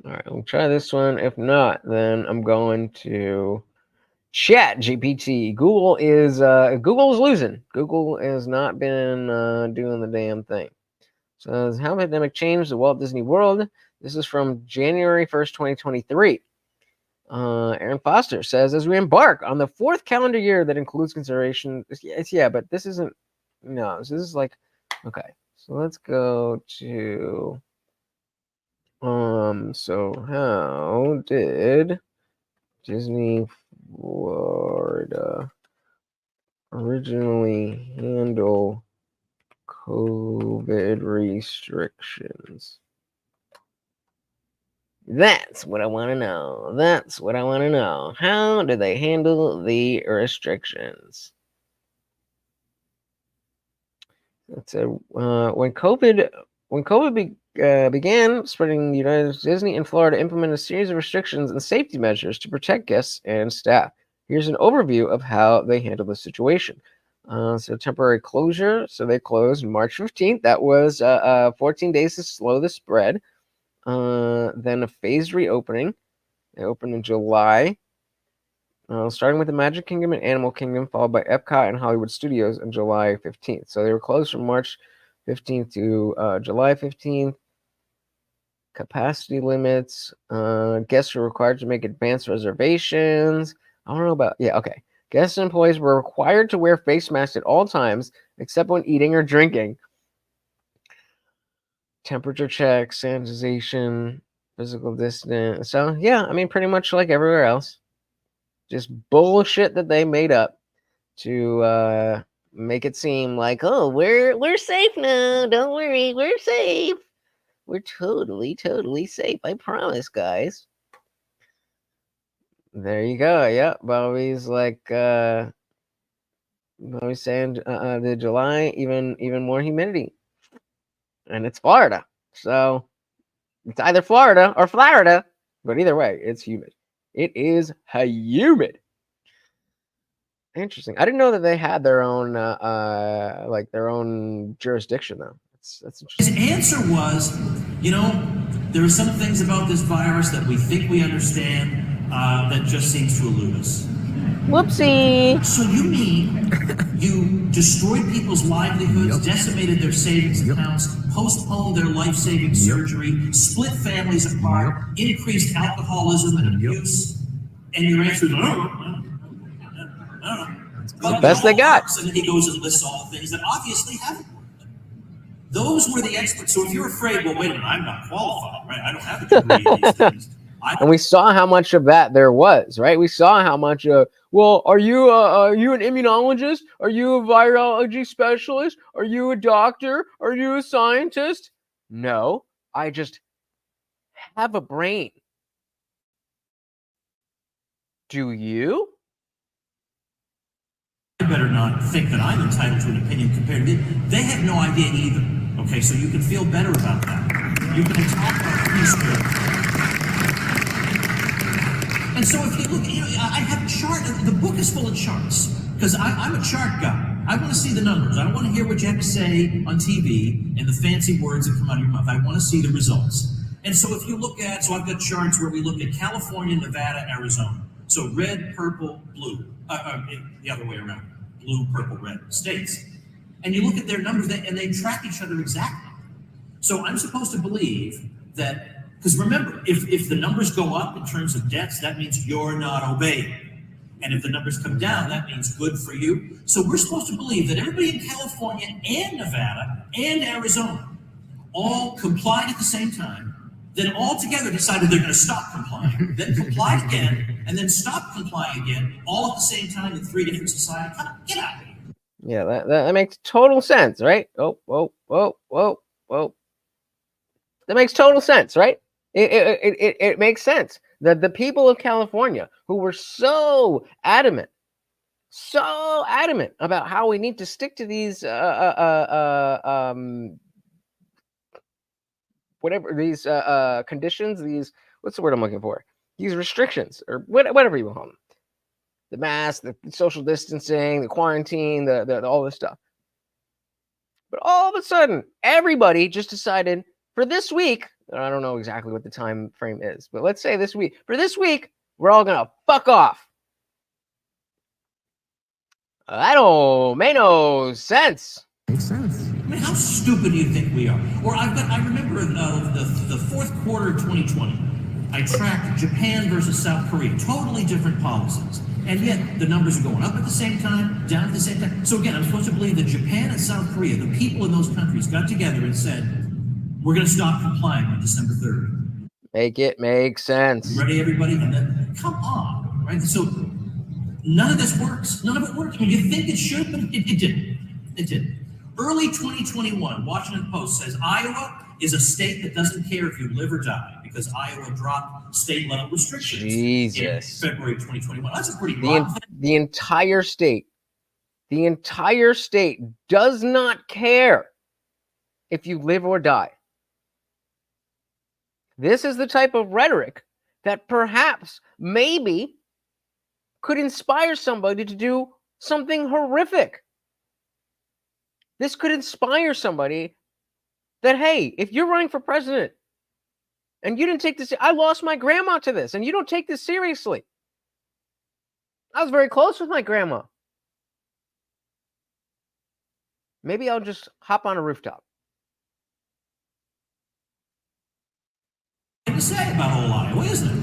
All right, we'll try this one. If not, then I'm going to ChatGPT. Google is losing. Google has not been doing the damn thing. So how the pandemic changed the Walt Disney World. This is from January 1st, 2023. Aaron Foster says, as we embark on the fourth calendar year that includes consideration, but this isn't, no, this is like, okay, so let's go to, so how did Disney Florida originally handle COVID restrictions? That's what I want to know. How do they handle the restrictions? That's when COVID began spreading in the United States, Disney and Florida implemented a series of restrictions and safety measures to protect guests and staff. Here's an overview of how they handled the situation. So temporary closure. So they closed March 15th. That was 14 days to slow the spread. Then a phased reopening. They opened in July. Starting with the Magic Kingdom and Animal Kingdom, followed by Epcot and Hollywood Studios on July 15th. So they were closed from March 15th to July 15th. Capacity limits. Guests were required to make advanced reservations. I don't know about, okay. Guests and employees were required to wear face masks at all times, except when eating or drinking. Temperature checks, sanitization, physical distance. So, yeah, I mean, pretty much like everywhere else. Just bullshit that they made up to make it seem like, oh, we're safe now. Don't worry, we're safe. We're totally safe. I promise, guys. There you go. Yeah, Bobby's like, Bobby's saying the July even more humidity, and it's Florida, so it's either Florida or Florida. But either way, it's humid. It is humid. Interesting. I didn't know that they had their own their own jurisdiction though. That's interesting. His answer was, there are some things about this virus that we think we understand that just seems to elude us. Whoopsie. So you mean you destroyed people's livelihoods, decimated their savings accounts, postponed their life-saving surgery, split families apart, increased alcoholism and abuse, and your answer is, I don't know. Best they got. And then he goes and lists all the things that obviously haven't worked. Those were the experts. So if you're afraid, well, wait a minute, I'm not qualified, right? I don't have a degree in these things. And we saw how much of that there was, right? We saw how much well, are you an immunologist? Are you a virology specialist? Are you a doctor? Are you a scientist? No, I just have a brain. Do you? I better not think that I'm entitled to an opinion compared to them. They have no idea either. Okay, so you can feel better about that. You can attack our free spirit. And so if you look, I have a chart. The book is full of charts because I'm a chart guy. I want to see the numbers. I don't want to hear what you have to say on TV and the fancy words that come out of your mouth. I want to see the results. And so if you look at, so I've got charts where we look at California, Nevada, Arizona. So red, purple, blue. The other way around. Blue, purple, red states. And you look at their numbers and they track each other exactly. So I'm supposed to believe that, because remember, if the numbers go up in terms of deaths, that means you're not obeying. And if the numbers come down, that means good for you. So we're supposed to believe that everybody in California and Nevada and Arizona all complied at the same time, then all together decided they're going to stop complying, then complied again, and then stop complying again, all at the same time in 3 different societies. Come on, get out of here. Yeah, that makes total sense, right? Whoa. That makes total sense, right? It makes sense that the people of California who were so adamant about how we need to stick to these whatever these conditions, these, what's the word I'm looking for? These restrictions, or whatever you call them, the mask, the social distancing, the quarantine, the all this stuff. But all of a sudden, everybody just decided for this week. I don't know exactly what the time frame is, but let's say this week. For this week, we're all gonna fuck off. That don't make no sense. Makes sense. I mean, how stupid do you think we are? Or I remember the fourth quarter of 2020. I tracked Japan versus South Korea, totally different policies, and yet the numbers are going up at the same time, down at the same time. So again, I'm supposed to believe that Japan and South Korea, the people in those countries, got together and said, we're going to stop complying on December 3rd. Make it make sense. Ready, everybody? And then, come on, right? So none of this works. None of it works. I mean, you think it should, but it didn't. It didn't. Early 2021, Washington Post says Iowa is a state that doesn't care if you live or die because Iowa dropped state-level restrictions in February 2021. That's a pretty broad thing. The entire state does not care if you live or die. This is the type of rhetoric that perhaps, maybe, could inspire somebody to do something horrific. This could inspire somebody that, hey, if you're running for president and you didn't take this, I lost my grandma to this, and you don't take this seriously. I was very close with my grandma. Maybe I'll just hop on a rooftop. To say about whole Iowa, isn't it?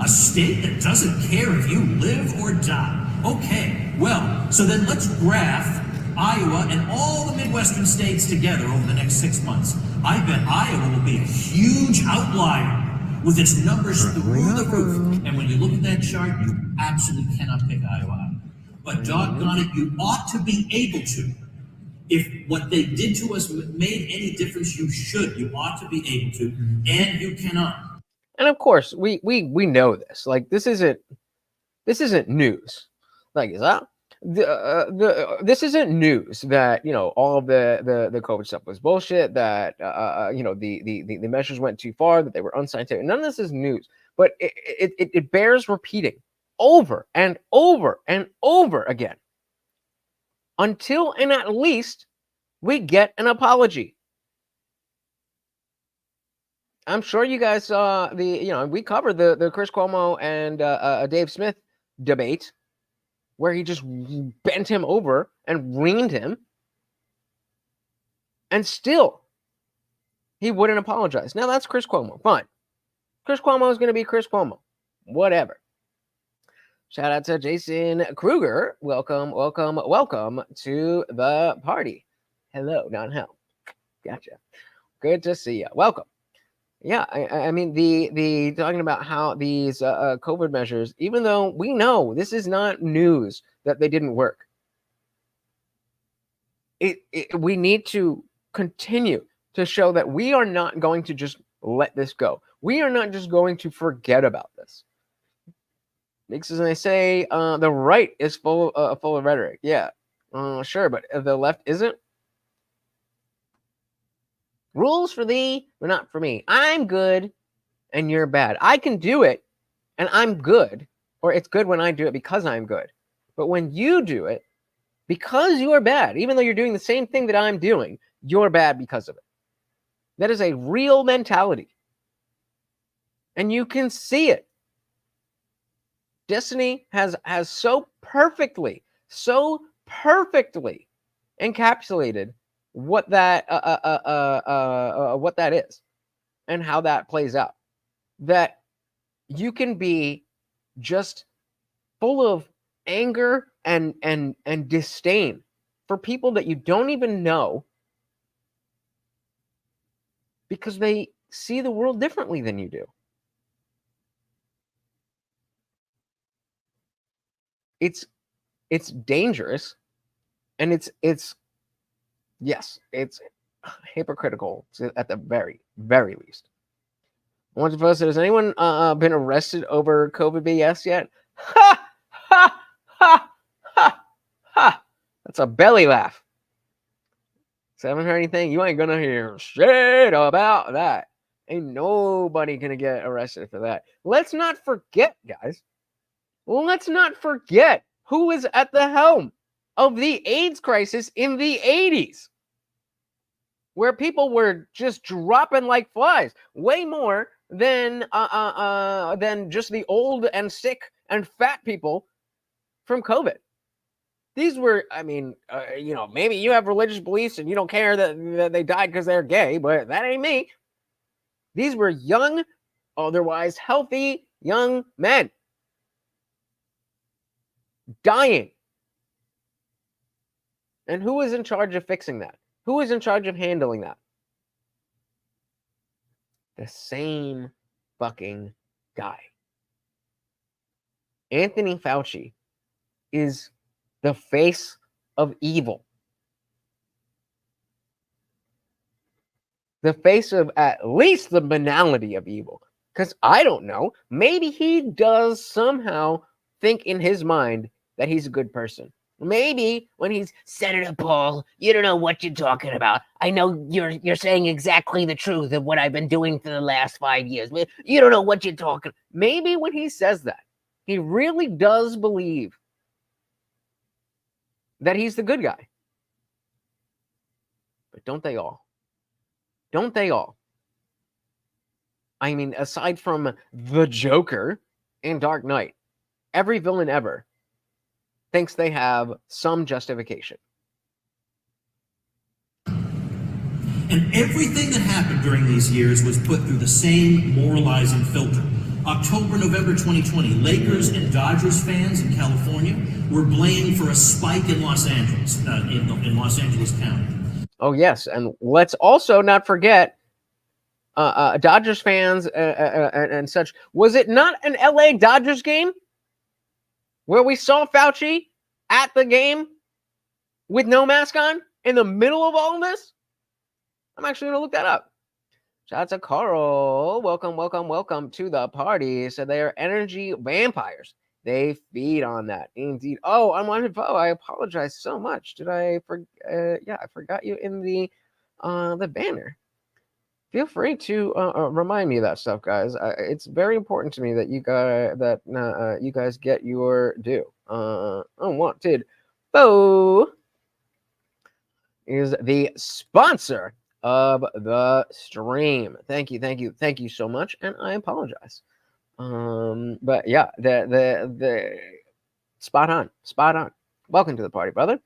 A state that doesn't care if you live or die. Okay, well, so then let's graph Iowa and all the Midwestern states together over the next 6 months. I bet Iowa will be a huge outlier with its numbers through the roof. And when you look at that chart, you absolutely cannot pick Iowa out. But doggone it, you ought to be able to. If what they did to us made any difference, you should. You ought to be able to, and you cannot. And of course, we know this. Like, this isn't news. Like, is that this isn't news that, you know, all of the COVID stuff was bullshit, that you know, the measures went too far, that they were unscientific. None of this is news, but it bears repeating over and over and over again until and at least we get an apology. I'm sure you guys saw we covered the Chris Cuomo and Dave Smith debate. where he just bent him over and reamed him, and still he wouldn't apologize. Now that's Chris Cuomo. Fine. Chris Cuomo is going to be Chris Cuomo. Whatever. Shout out to Jason Kruger. Welcome, welcome, welcome to the party. Hello, not hell. Gotcha. Good to see you. Welcome. Yeah, I mean, the talking about how these COVID measures, even though we know this is not news that they didn't work, we need to continue to show that we are not going to just let this go. We are not just going to forget about this. Because they say the right is full of rhetoric. Yeah, sure, but if the left isn't. Rules for thee, but not for me. I'm good, and you're bad. I can do it, and I'm good. Or it's good when I do it because I'm good. But when you do it, because you're bad, even though you're doing the same thing that I'm doing, you're bad because of it. That is a real mentality. And you can see it. Destiny has so perfectly encapsulated what that is and how that plays out. That you can be just full of anger and disdain for people that you don't even know because they see the world differently than you do. It's dangerous, and it's hypocritical at the very, very least. I want to post it. Has anyone been arrested over COVID BS yet? Ha! Ha! Ha! Ha! Ha! That's a belly laugh. So I haven't heard anything. You ain't gonna hear shit about that. Ain't nobody gonna get arrested for that. Let's not forget, guys. Let's not forget who is at the helm of the AIDS crisis in the 80s, where people were just dropping like flies, way more than just the old and sick and fat people from COVID. These were, I mean, maybe you have religious beliefs and you don't care that they died because they're gay, but that ain't me. These were young, otherwise healthy young men dying. And who is in charge of fixing that? Who is in charge of handling that? The same fucking guy. Anthony Fauci is the face of evil. The face of at least the banality of evil. Because I don't know, maybe he does somehow think in his mind that he's a good person. Maybe when he's Senator Paul, you don't know what you're talking about. I know you're saying exactly the truth of what I've been doing for the last 5 years. But you don't know what you're talking. Maybe when he says that, he really does believe that he's the good guy. But don't they all? Don't they all? I mean, aside from the Joker and Dark Knight, every villain ever thinks they have some justification. And everything that happened during these years was put through the same moralizing filter. October, November 2020, Lakers and Dodgers fans in California were blamed for a spike in Los Angeles, in Los Angeles County. Oh, yes. And let's also not forget Dodgers fans and such. Was it not an LA Dodgers game where we saw Fauci at the game with no mask on in the middle of all of this? I'm actually going to look that up. Shout out to Carl. Welcome, welcome, welcome to the party. So they are energy vampires. They feed on that. Indeed. Oh, unwanted foe. I apologize so much. Did I forget? Yeah, I forgot you in the banner. Feel free to remind me of that stuff, guys. It's very important to me that you guys get your due. Unwanted foe is the sponsor of the stream. Thank you so much, and I apologize. But yeah, Spot on. Spot on. Welcome to the party, brother.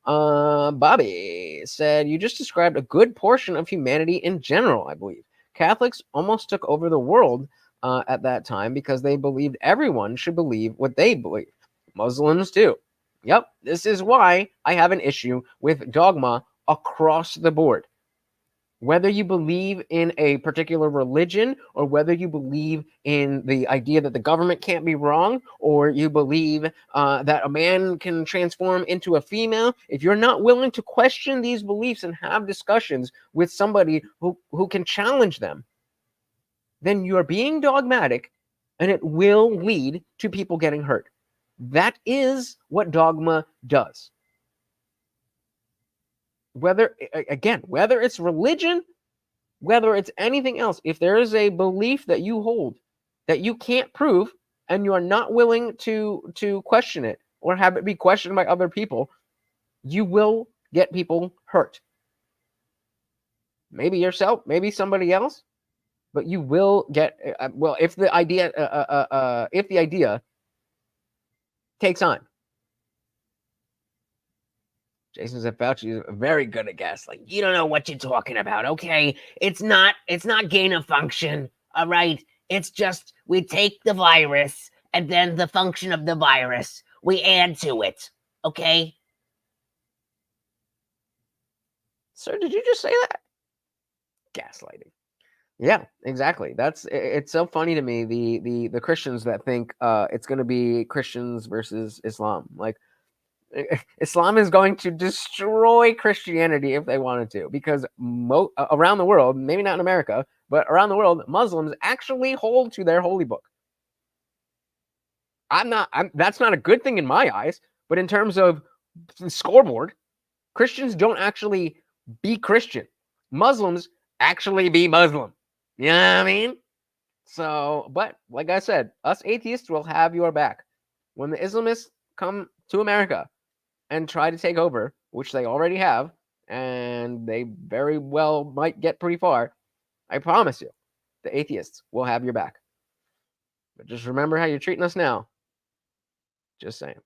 Bobby said, you just described a good portion of humanity in general, I believe. Catholics almost took over the world at that time because they believed everyone should believe what they believe. Muslims too. Yep, this is why I have an issue with dogma across the board. Whether you believe in a particular religion or whether you believe in the idea that the government can't be wrong or you believe that a man can transform into a female, if you're not willing to question these beliefs and have discussions with somebody who can challenge them, then you're being dogmatic and it will lead to people getting hurt. That is what dogma does. Whether it's religion, whether it's anything else, if there is a belief that you hold that you can't prove and you are not willing to question it or have it be questioned by other people, you will get people hurt. Maybe yourself, maybe somebody else, but you will get if the idea takes on. Jason said Fauci is very good at gaslighting. You don't know what you're talking about, okay? It's not gain of function, all right? It's just we take the virus and then the function of the virus, we add to it, okay? Sir, did you just say that? Gaslighting. Yeah, exactly. It's so funny to me, the Christians that think it's going to be Christians versus Islam. Like, Islam is going to destroy Christianity if they wanted to, because around the world, maybe not in America, but around the world, Muslims actually hold to their holy book. That's not a good thing in my eyes, but in terms of the scoreboard, Christians don't actually be Christian. Muslims actually be Muslim. You know what I mean? So, but like I said, us atheists will have your back. When the Islamists come to America and try to take over, which they already have, and they very well might get pretty far, I promise you, the atheists will have your back. But just remember how you're treating us now. Just saying.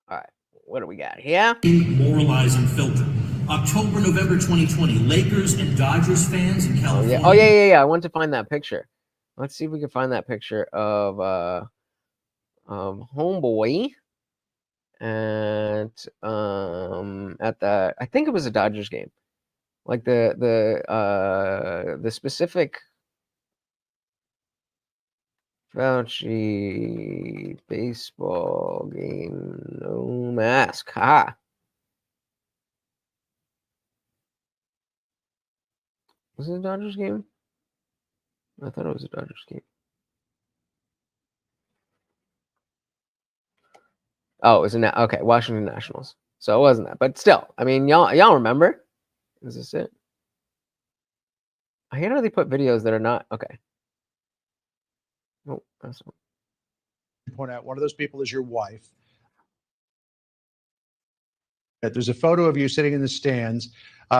All right, what do we got here? Moralizing filter. October, November 2020, Lakers and Dodgers fans in California. Oh yeah. I want to find that picture. Let's see if we can find that picture of Homeboy. And at the, I think it was a Dodgers game, like the specific Fauci baseball game, no mask. Ha. Was it a Dodgers game? I thought it was a Dodgers game. Oh, it was okay, Washington Nationals. So it wasn't that, but still, I mean, y'all remember? Is this it? I hate how they put videos that are not okay. Oh, that's not. Point out one of those people is your wife. There's a photo of you sitting in the stands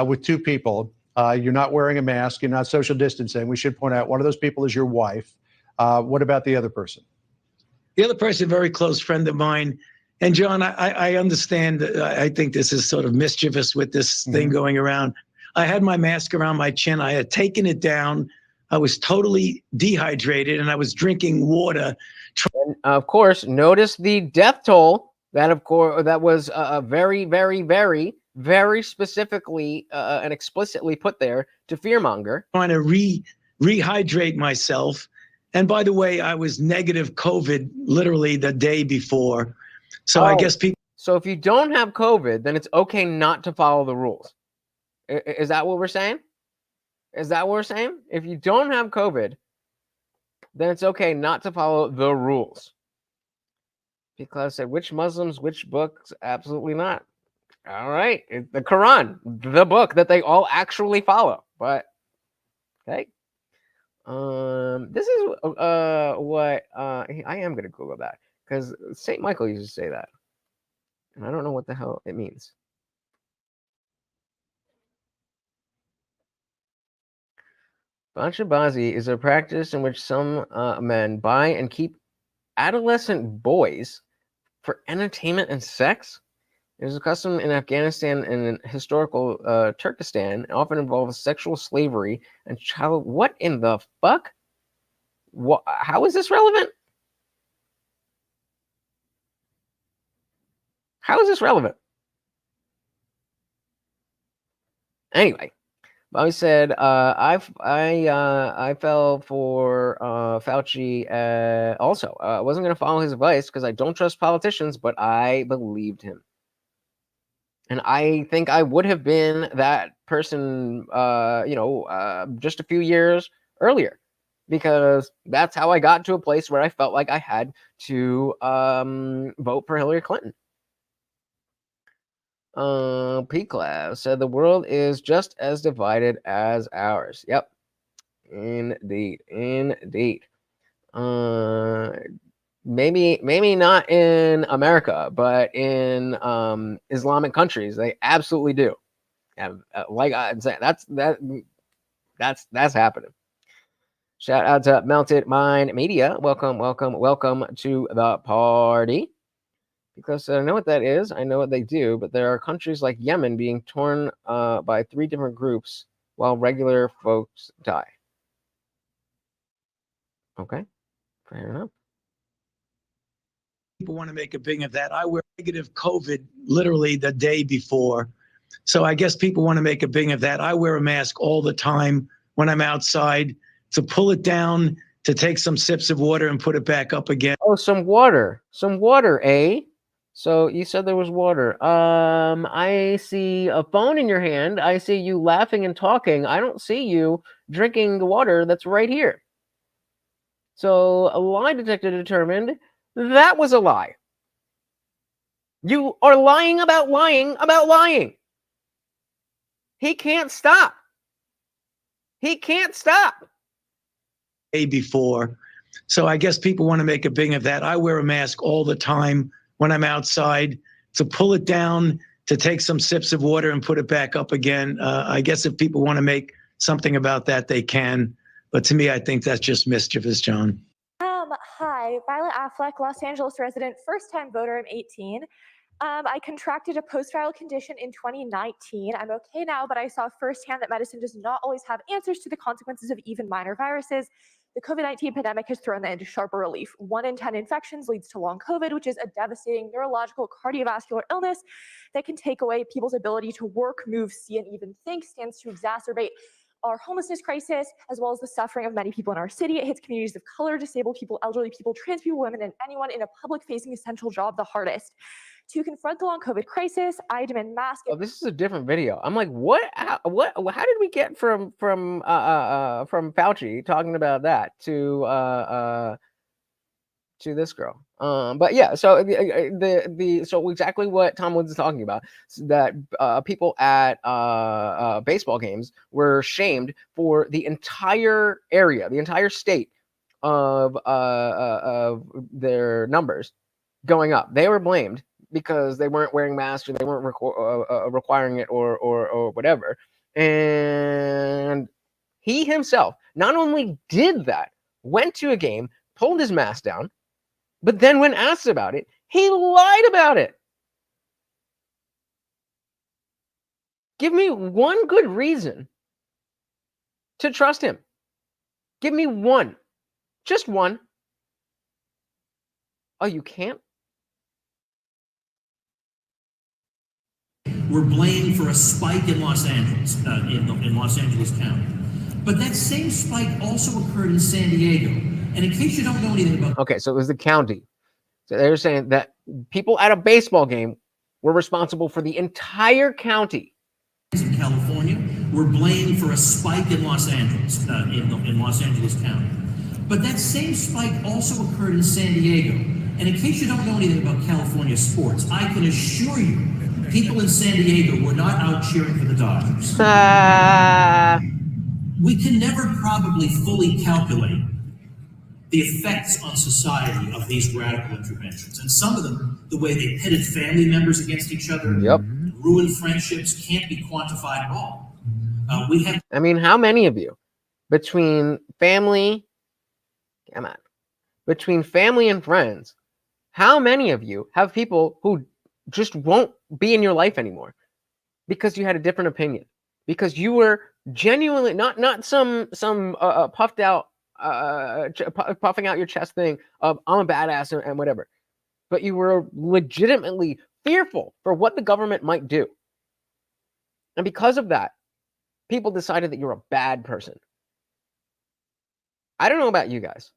with two people. You're not wearing a mask. You're not social distancing. We should point out one of those people is your wife. What about the other person? The other person, a very close friend of mine. And John, I understand. I think this is sort of mischievous with this thing going around. I had my mask around my chin. I had taken it down. I was totally dehydrated, and I was drinking water. And of course, notice the death toll. That, of course, that was very, very, very, very specifically and explicitly put there to fearmonger. Trying to rehydrate myself. And by the way, I was negative COVID literally the day before. So I guess people. So if you don't have COVID, then it's okay not to follow the rules. Is that what we're saying? Is that what we're saying? If you don't have COVID, then it's okay not to follow the rules. Because said, which Muslims, which books? Absolutely not. All right. The Quran, the book that they all actually follow. But, okay. This is what I am going to Google that. Because St. Michael used to say that. And I don't know what the hell it means. Banshabazi is a practice in which some men buy and keep adolescent boys for entertainment and sex. There's a custom in Afghanistan and in historical Turkestan. It often involves sexual slavery and child. What in the fuck? What? How is this relevant? How is this relevant? Anyway, Bobby said, I fell for Fauci. Also, I wasn't going to follow his advice because I don't trust politicians, but I believed him. And I think I would have been that person, just a few years earlier, because that's how I got to a place where I felt like I had to vote for Hillary Clinton. P-Class said the world is just as divided as ours. Yep. Indeed. Maybe not in America, but in Islamic countries, they absolutely do. Like I said, that's happening. Shout out to Melted Mind Media. Welcome to the party. Because I know what that is, I know what they do, but there are countries like Yemen being torn by 3 different groups while regular folks die. Okay, fair enough. People want to make a big of that. I wear negative COVID literally the day before. So I guess people want to make a big of that. I wear a mask all the time when I'm outside, to pull it down, to take some sips of water and put it back up again. Oh, some water, eh? So you said there was water. I see a phone in your hand. I see you laughing and talking. I don't see you drinking the water that's right here. So a lie detector determined that was a lie. You are lying about lying about lying. He can't stop. He can't stop. Day before. So I guess people want to make a big of that. I wear a mask all the time when I'm outside, to pull it down, to take some sips of water and put it back up again. I guess if people want to make something about that, they can. But to me, I think that's just mischievous, John. Hi, Violet Affleck, Los Angeles resident, first-time voter. I'm 18. I contracted a post-viral condition in 2019. I'm okay now, but I saw firsthand that medicine does not always have answers to the consequences of even minor viruses. The COVID-19 pandemic has thrown that into sharper relief. 1 in 10 infections leads to long COVID, which is a devastating neurological cardiovascular illness that can take away people's ability to work, move, see, and even think, stands to exacerbate our homelessness crisis, as well as the suffering of many people in our city. It hits communities of color, disabled people, elderly people, trans people, women, and anyone in a public-facing essential job the hardest. To confront the long COVID crisis, I demand masks. Oh, this is a different video. I'm like, what? How did we get from Fauci talking about that to this girl? But yeah, so so exactly what Tom Woods is talking about, that people at baseball games were shamed for the entire area, the entire state of their numbers going up. They were blamed because they weren't wearing masks or they weren't requiring it or whatever. And he himself not only did that, went to a game, pulled his mask down, but then when asked about it, he lied about it. Give me one good reason to trust him. Give me one. Just one. Oh, you can't? Were blamed for a spike in Los Angeles, in Los Angeles County. But that same spike also occurred in San Diego. And in case you don't know anything about... Okay, so it was the county. So they're saying that people at a baseball game were responsible for the entire county. In California, were blamed for a spike in Los Angeles, in Los Angeles County. But that same spike also occurred in San Diego. And in case you don't know anything about California sports, I can assure you, people in San Diego were not out cheering for the Dodgers. We can never probably fully calculate the effects on society of these radical interventions. And some of them, the way they pitted family members against each other, ruined friendships, can't be quantified at all. I mean, how many of you, between family and friends, How many of you have people who just won't be in your life anymore because you had a different opinion, because you were genuinely not some puffed out puffing out your chest thing of I'm a badass and whatever, but you were legitimately fearful for what the government might do, and because of that, people decided that you're a bad person. I don't know about you guys,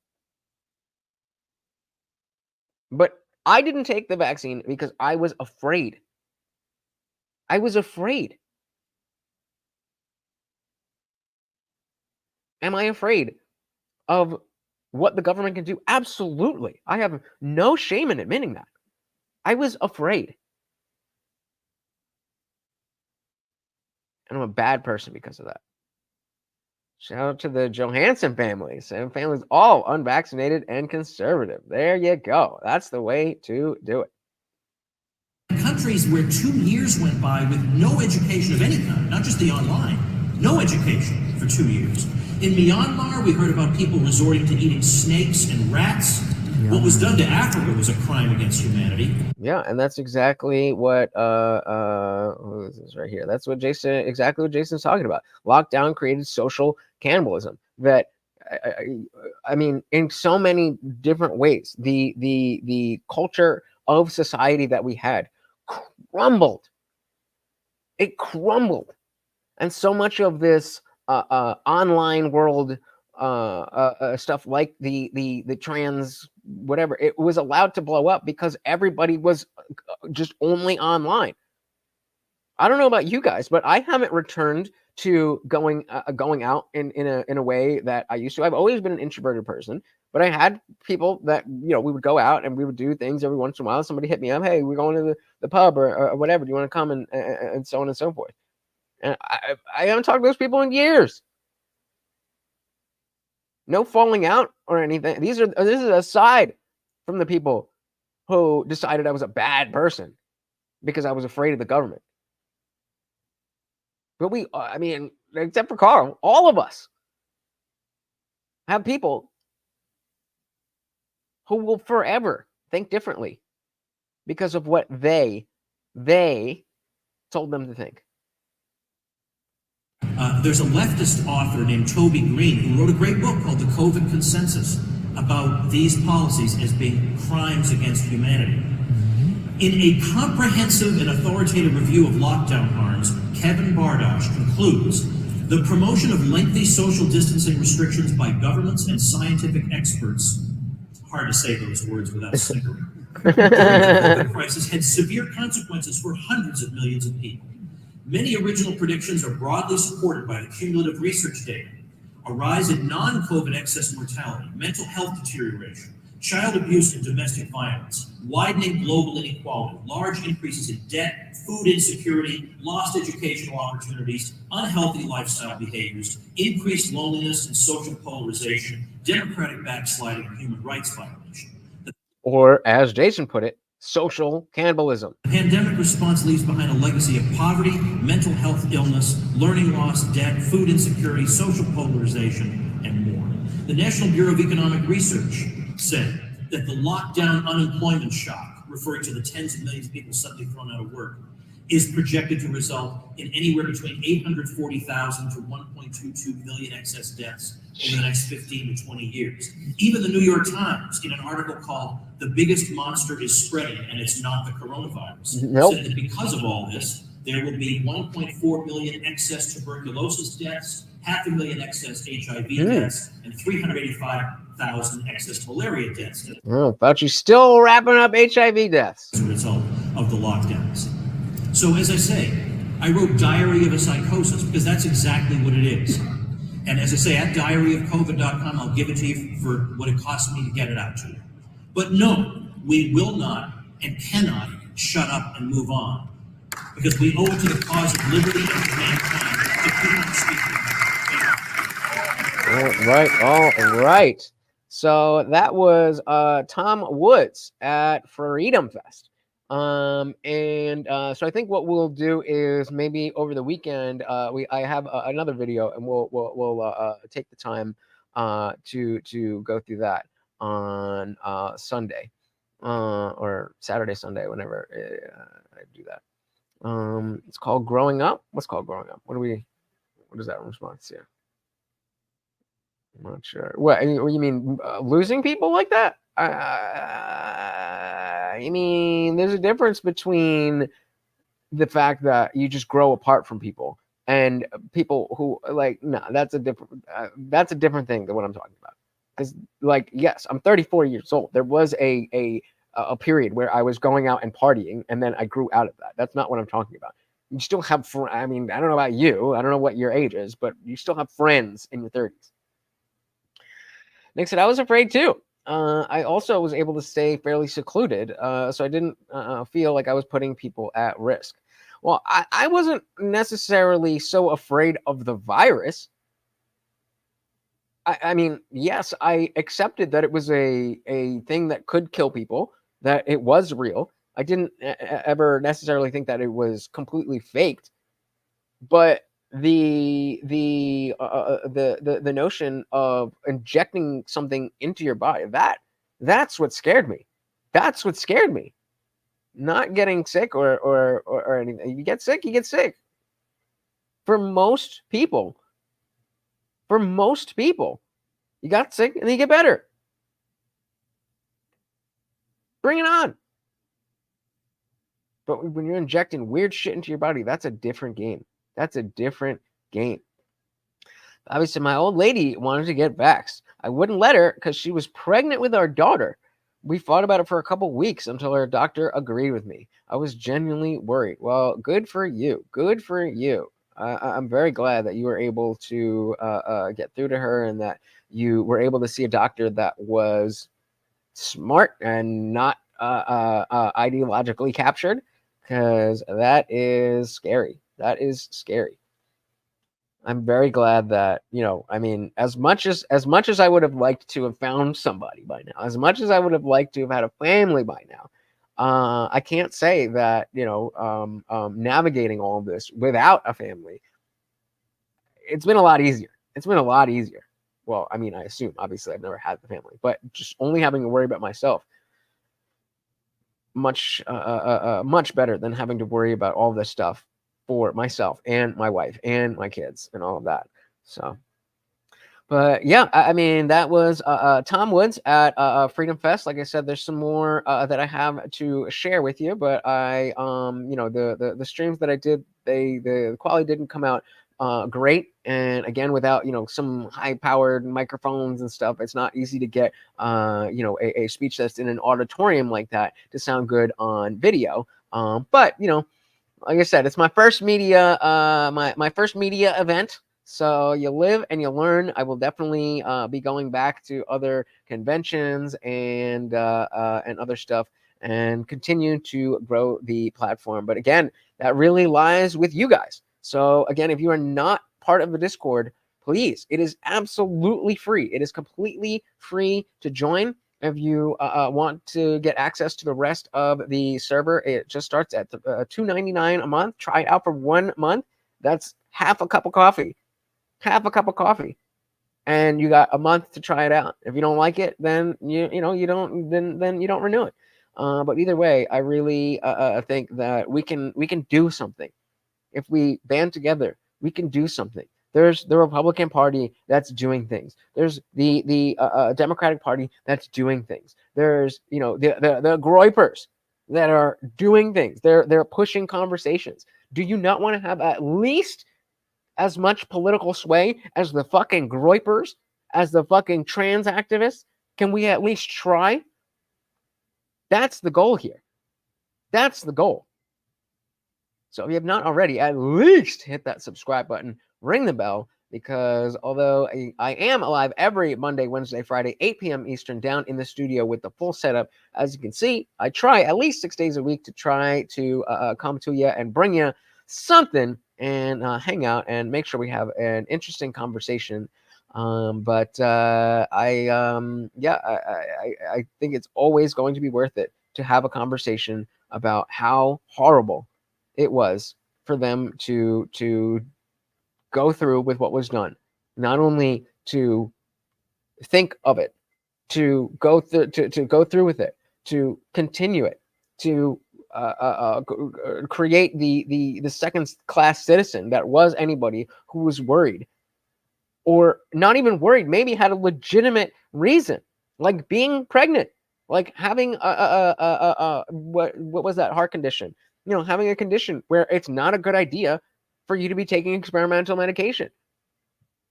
but I didn't take the vaccine because I was afraid. I was afraid. Am I afraid of what the government can do? Absolutely. I have no shame in admitting that. I was afraid. And I'm a bad person because of that. Shout out to the Johansson family. Same family's all unvaccinated and conservative. There you go. That's the way to do it. Countries where 2 years went by with no education of any kind, not just the online, no education for 2 years. In Myanmar, we heard about people resorting to eating snakes and rats. What was done to Africa was a crime against humanity. Yeah, and that's exactly what who is this right here? That's what exactly what Jason's talking about. Lockdown created social cannibalism. That I mean, in so many different ways, the culture of society that we had crumbled. It crumbled, and so much of this online world stuff like the trans whatever, it was allowed to blow up because everybody was just only online. I don't know about you guys, but I haven't returned to going out in a way that I used to. I've always been an introverted person, but I had people that, you know, we would go out and we would do things every once in a while. Somebody hit me up, hey, we're going to the pub or whatever. Do you want to come and so on and so forth? And I haven't talked to those people in years. No falling out or anything. This is aside from the people who decided I was a bad person because I was afraid of the government. But I mean, except for Carl, all of us have people who will forever think differently because of what they told them to think. There's a leftist author named Toby Green who wrote a great book called The COVID Consensus about these policies as being crimes against humanity. In a comprehensive and authoritative review of lockdown harms, Kevin Bardosh concludes, the promotion of lengthy social distancing restrictions by governments and scientific experts, it's hard to say those words without snickering, during the COVID crisis had severe consequences for hundreds of millions of people. Many original predictions are broadly supported by the cumulative research data. A rise in non-COVID excess mortality, mental health deterioration, child abuse and domestic violence, widening global inequality, large increases in debt, food insecurity, lost educational opportunities, unhealthy lifestyle behaviors, increased loneliness and social polarization, democratic backsliding and human rights violation. Or, as Jason put it, social cannibalism. The pandemic response leaves behind a legacy of poverty, mental health illness, learning loss, debt, food insecurity, social polarization, and more. The National Bureau of Economic Research said that the lockdown unemployment shock, referring to the tens of millions of people suddenly thrown out of work, is projected to result in anywhere between 840,000 to 1.22 million excess deaths over the next 15 to 20 years. Even the New York Times, in an article called "The Biggest Monster is Spreading and It's Not the Coronavirus," said that because of all this, there will be 1.4 million excess tuberculosis deaths, 500,000 excess HIV deaths, and 385,000 excess malaria deaths. Oh, Fauci's still wrapping up HIV deaths As a result of the lockdowns. So as I say, I wrote Diary of a Psychosis because that's exactly what it is. And as I say, at diaryofcovid.com, I'll give it to you for what it costs me to get it out to you. But no, we will not and cannot shut up and move on because we owe it to the cause of liberty and to mankind to keep on speaking. All right. So that was Tom Woods at FreedomFest. So I think what we'll do is maybe over the weekend I have another video and we'll take the time to go through that on Sunday. or Saturday, Sunday, whenever I do that. It's called Growing Up. What's called Growing Up? What is that response here? I'm not sure. What you mean, losing people like that? I mean, there's a difference between the fact that you just grow apart from people and people who that's a different thing than what I'm talking about. Because yes, I'm 34 years old. There was a period where I was going out and partying, and then I grew out of that. That's not what I'm talking about. You still have I mean, I don't know about you. I don't know what your age is, but you still have friends in your 30s. Nick said, I was afraid too. I also was able to stay fairly secluded, so I didn't feel like I was putting people at risk. Well, I wasn't necessarily so afraid of the virus. I mean, yes, I accepted that it was a thing that could kill people, that it was real. I didn't ever necessarily think that it was completely faked, but the notion of injecting something into your body, that's what scared me. That's what scared me. Not getting sick or anything. You get sick, you get sick. For most people, you got sick and then you get better. Bring it on. But when you're injecting weird shit into your body, that's a different game. That's a different game. Obviously, my old lady wanted to get vaxxed. I wouldn't let her because she was pregnant with our daughter. We fought about it for a couple weeks until her doctor agreed with me. I was genuinely worried. Well, good for you. Good for you. I'm very glad that you were able to get through to her and that you were able to see a doctor that was smart and not ideologically captured, because that is scary. That is scary. I'm very glad that, I mean, as much as I would have liked to have found somebody by now, as much as I would have liked to have had a family by now, I can't say that, navigating all of this without a family, it's been a lot easier. It's been a lot easier. Well, I mean, I assume, obviously I've never had the family, but just only having to worry about myself, much better than having to worry about all this stuff for myself and my wife and my kids and all of that. So, but yeah, I mean, that was Tom Woods at FreedomFest. Like I said, there's some more that I have to share with you, but the streams that I did, the quality didn't come out great. And again, without, some high powered microphones and stuff, it's not easy to get, a speech that's in an auditorium like that to sound good on video. But, like I said, it's my first media, my first media event. So you live and you learn. I will definitely be going back to other conventions and other stuff and continue to grow the platform. But again, that really lies with you guys. So again, if you are not part of the Discord, please, it is absolutely free. It is completely free to join. If you want to get access to the rest of the server, it just starts at $2.99 a month. Try it out for 1 month. That's half a cup of coffee. Half a cup of coffee. And you got a month to try it out. If you don't like it, then you don't renew it. But either way, I really think that we can do something. If we band together, we can do something. There's the Republican Party that's doing things. There's the Democratic Party that's doing things. There's the Groypers that are doing things. They're pushing conversations. Do you not want to have at least as much political sway as the fucking Groypers, as the fucking trans activists? Can we at least try? That's the goal here. That's the goal. So if you have not already, at least hit that subscribe button, ring the bell, because although I am alive every Monday, Wednesday, Friday, 8 p.m. Eastern, down in the studio with the full setup, as you can see, I try at least 6 days a week to try to come to you and bring you something and hang out and make sure we have an interesting conversation. I think it's always going to be worth it to have a conversation about how horrible it was for them to go through with what was done. Not only to think of it, to go through with it, to continue it, to create the second class citizen that was anybody who was worried, or not even worried, maybe had a legitimate reason, like being pregnant, like having what was that heart condition? Having a condition where it's not a good idea for you to be taking experimental medication.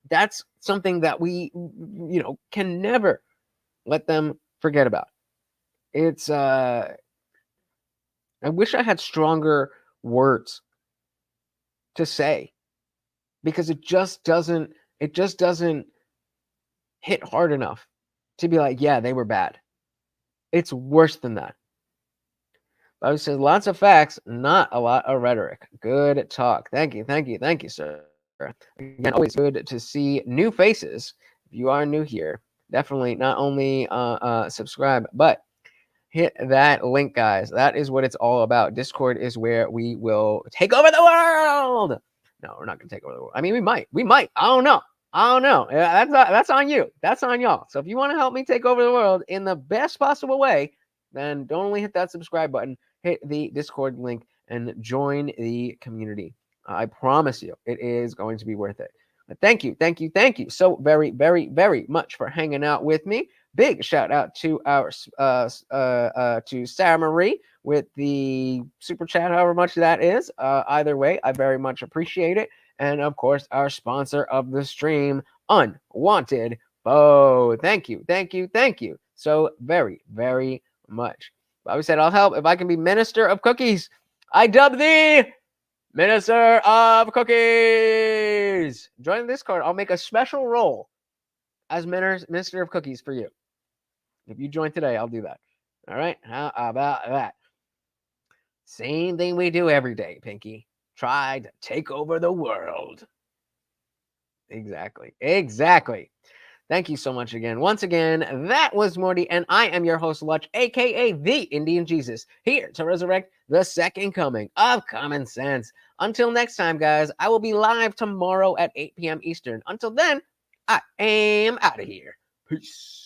That's something that we, can never let them forget about. It's I wish I had stronger words to say, because it just doesn't hit hard enough to be like, yeah, they were bad. It's worse than that. Bobby says lots of facts, not a lot of rhetoric. Good talk. Thank you, sir. Again, always good to see new faces. If you are new here, definitely not only subscribe, but hit that link, guys. That is what it's all about. Discord is where we will take over the world. No, we're not gonna take over the world. I mean, we might. I don't know. Yeah, that's on you. That's on y'all. So if you want to help me take over the world in the best possible way, then don't only hit that subscribe button, hit the Discord link and join the community. I promise you, it is going to be worth it. But thank you so very, very, very much for hanging out with me. Big shout out to our to Sarah Marie with the super chat, however much that is. Either way, I very much appreciate it. And of course, our sponsor of the stream, Unwanted Foe. Thank you so very, very much. Bobby said, I'll help if I can be Minister of Cookies. I dub thee Minister of Cookies. Join the Discord. I'll make a special role as Minister of Cookies for you. If you join today, I'll do that. All right? How about that? Same thing we do every day, Pinky. Try to take over the world. Exactly. Thank you so much again. Once again, that was Morty, and I am your host, Lutch, aka the Indian Jesus, here to resurrect the second coming of common sense. Until next time, guys, I will be live tomorrow at 8 p.m. Eastern. Until then, I am out of here. Peace.